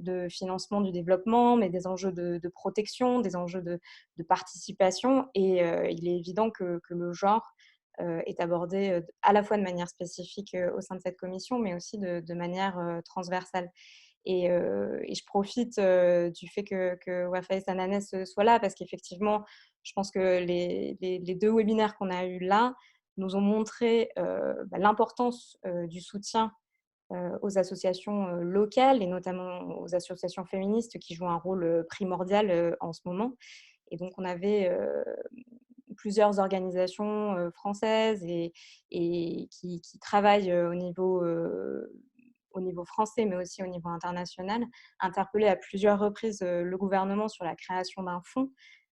de financement du développement, mais des enjeux de protection, des enjeux de participation. Et il est évident que le genre est abordé à la fois de manière spécifique au sein de cette commission, mais aussi de manière transversale. Et je profite du fait que Wafa et Sananès soient là, parce qu'effectivement, je pense que les 2 webinaires qu'on a eus là nous ont montré l'importance du soutien aux associations locales et notamment aux associations féministes qui jouent un rôle primordial en ce moment. Et donc, on avait plusieurs organisations françaises et qui travaillent au niveau français, mais aussi au niveau international, interpellé à plusieurs reprises le gouvernement sur la création d'un fonds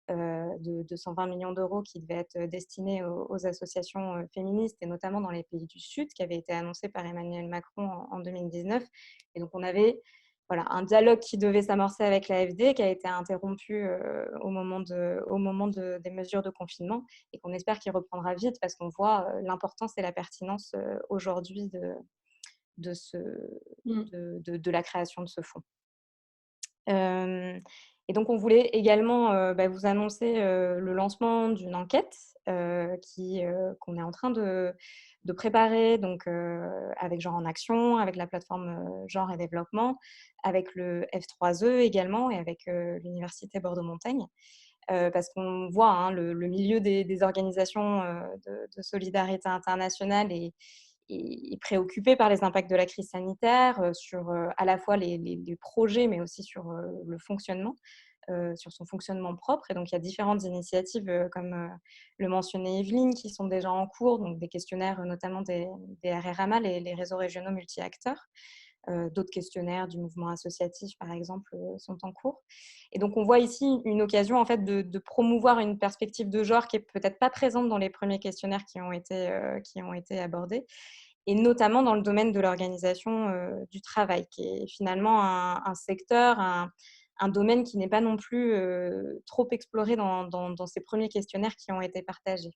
de 220 millions d'euros qui devait être destiné aux associations féministes et notamment dans les pays du Sud, qui avait été annoncé par Emmanuel Macron en 2019. Et donc, on avait un dialogue qui devait s'amorcer avec l'AFD, qui a été interrompu au moment des mesures de confinement et qu'on espère qu'il reprendra vite parce qu'on voit l'importance et la pertinence aujourd'hui de la création de ce fonds. Et donc, on voulait également vous annoncer le lancement d'une enquête qu'on est en train de préparer donc, avec Genre en Action, avec la plateforme Genre et Développement, avec le F3E également et avec l'Université Bordeaux-Montaigne. Parce qu'on voit le milieu des organisations de solidarité internationale est préoccupé par les impacts de la crise sanitaire sur à la fois les projets, mais aussi sur le fonctionnement, sur son fonctionnement propre. Et donc, il y a différentes initiatives, comme le mentionnait Evelyne, qui sont déjà en cours, donc des questionnaires, notamment des RRMA, les réseaux régionaux multi-acteurs. D'autres questionnaires du mouvement associatif, par exemple, sont en cours. Et donc, on voit ici une occasion en fait, de promouvoir une perspective de genre qui n'est peut-être pas présente dans les premiers questionnaires qui ont été abordés, et notamment dans le domaine de l'organisation du travail, qui est finalement un secteur, un domaine qui n'est pas non plus trop exploré dans ces premiers questionnaires qui ont été partagés.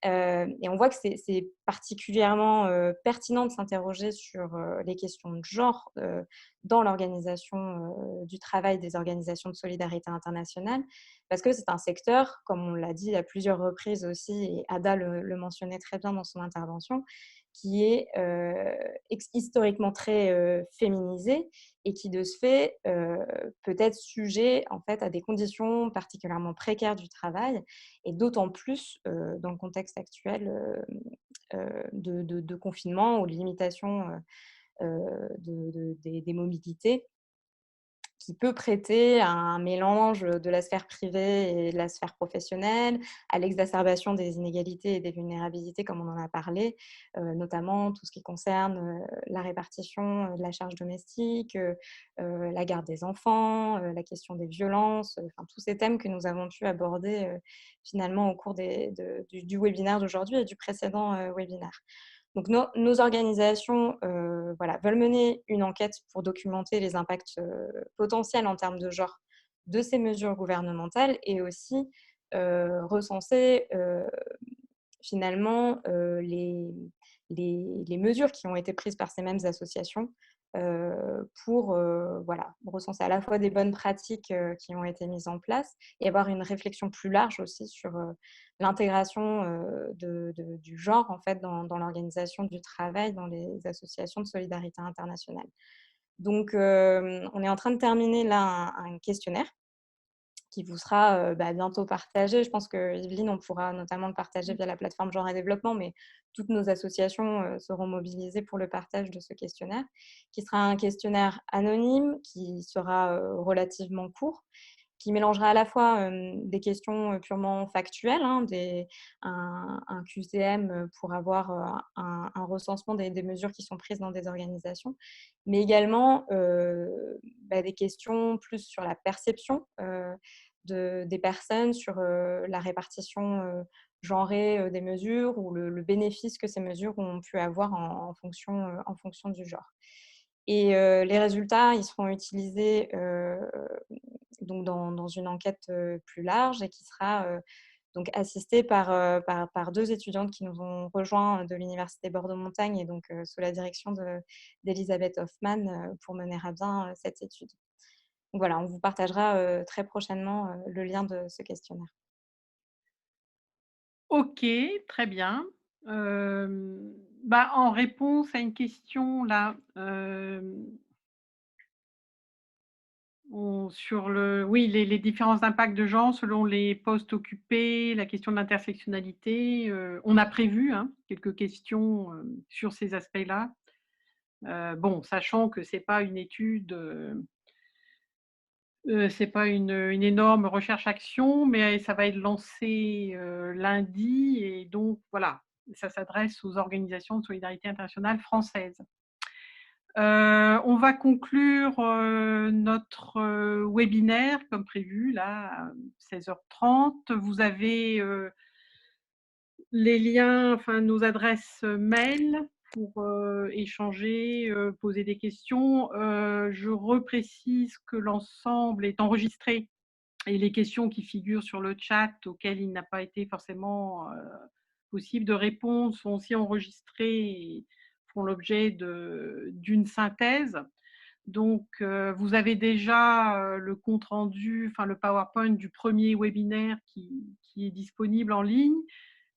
Et on voit que c'est particulièrement pertinent de s'interroger sur les questions de genre dans l'organisation du travail des organisations de solidarité internationale, parce que c'est un secteur, comme on l'a dit à plusieurs reprises aussi, et Ada le mentionnait très bien dans son intervention, qui est historiquement très féminisé et qui, de ce fait, peut être sujet en fait, à des conditions particulièrement précaires du travail, et d'autant plus dans le contexte actuel de confinement ou de limitation des mobilités, qui peut prêter à un mélange de la sphère privée et de la sphère professionnelle, à l'exacerbation des inégalités et des vulnérabilités, comme on en a parlé, notamment tout ce qui concerne la répartition de la charge domestique, la garde des enfants, la question des violences, enfin, tous ces thèmes que nous avons pu aborder finalement au cours du webinaire d'aujourd'hui et du précédent webinaire. Donc, nos organisations veulent mener une enquête pour documenter les impacts potentiels en termes de genre de ces mesures gouvernementales, et aussi recenser finalement les mesures qui ont été prises par ces mêmes associations pour recenser à la fois des bonnes pratiques qui ont été mises en place, et avoir une réflexion plus large aussi sur l'intégration du genre en fait, dans l'organisation du travail dans les associations de solidarité internationale. Donc, on est en train de terminer là un questionnaire qui vous sera bientôt partagé. Je pense que Evelyne, on pourra notamment le partager via la plateforme Genre et Développement, mais toutes nos associations seront mobilisées pour le partage de ce questionnaire, qui sera un questionnaire anonyme, qui sera relativement court, qui mélangera à la fois des questions purement factuelles, un QCM pour avoir un recensement des mesures qui sont prises dans des organisations, mais également des questions plus sur la perception des personnes, sur la répartition genrée des mesures, ou le bénéfice que ces mesures ont pu avoir en fonction du genre. Et les résultats, ils seront utilisés donc dans une enquête plus large, et qui sera donc assistée par deux étudiantes qui nous ont rejoints de l'Université Bordeaux-Montaigne, et donc sous la direction d'Elisabeth Hoffmann pour mener à bien cette étude. Donc voilà, on vous partagera très prochainement le lien de ce questionnaire. Ok, très bien. En réponse à une question là, sur les différents impacts de genre selon les postes occupés, la question de l'intersectionnalité, on a prévu quelques questions sur ces aspects-là. Sachant que c'est pas une étude, c'est pas une énorme recherche-action, mais ça va être lancé lundi, et donc voilà, ça s'adresse aux organisations de solidarité internationale françaises. On va conclure notre webinaire comme prévu, là, à 16h30. Vous avez les liens, enfin nos adresses mail pour échanger, poser des questions. Je reprécise que l'ensemble est enregistré, et les questions qui figurent sur le chat, auxquelles il n'a pas été forcément possible de répondre, sont aussi enregistrées et font l'objet d'une synthèse. Donc, vous avez déjà le compte-rendu, enfin le PowerPoint du premier webinaire qui est disponible en ligne.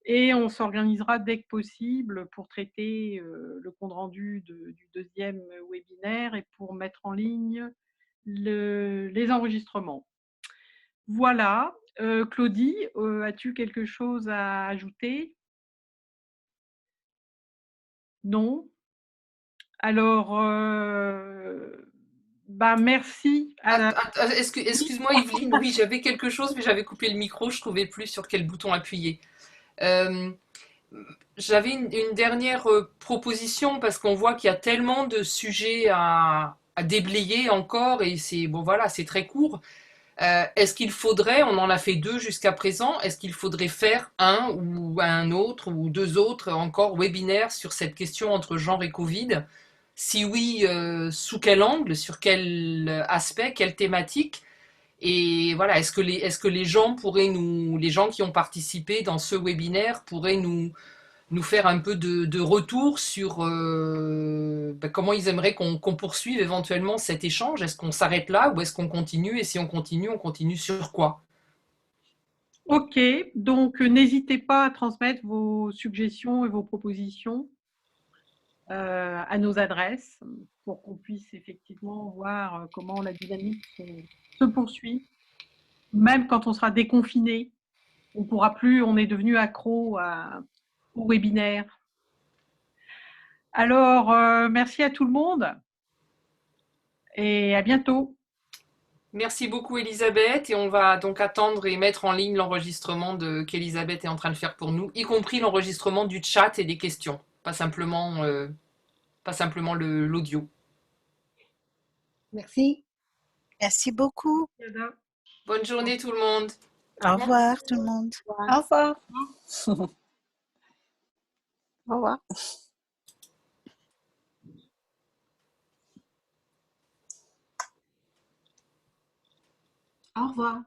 Et on s'organisera dès que possible pour traiter le compte-rendu du deuxième webinaire et pour mettre en ligne les enregistrements. Voilà. Claudie, as-tu quelque chose à ajouter? Non? Alors, merci. Excuse-moi Yveline, oui, j'avais quelque chose, mais j'avais coupé le micro, je ne trouvais plus sur quel bouton appuyer. J'avais une dernière proposition parce qu'on voit qu'il y a tellement de sujets à déblayer encore et c'est bon voilà, c'est très court. Est-ce qu'il faudrait, on en a fait 2 jusqu'à présent, est-ce qu'il faudrait faire un ou un autre ou 2 autres encore webinaires sur cette question entre genre et Covid? Si oui, sous quel angle, sur quel aspect, quelle thématique? Et voilà, est-ce que les gens pourraient les gens qui ont participé dans ce webinaire pourraient nous faire un peu de retour sur comment ils aimeraient qu'on poursuive éventuellement cet échange? Est-ce qu'on s'arrête là ou est-ce qu'on continue? Et si on continue sur quoi? Ok, donc n'hésitez pas à transmettre vos suggestions et vos propositions à nos adresses pour qu'on puisse effectivement voir comment la dynamique se poursuit. Même quand on sera déconfiné, on ne pourra plus, on est devenu accro au webinaire. Alors, merci à tout le monde et à bientôt. Merci beaucoup Elisabeth et on va donc attendre et mettre en ligne l'enregistrement qu'Elisabeth est en train de faire pour nous, y compris l'enregistrement du chat et des questions, pas simplement l'audio. Merci. Merci beaucoup. Bonne journée tout le monde. Au revoir tout le monde. Au revoir. Au revoir. Au revoir.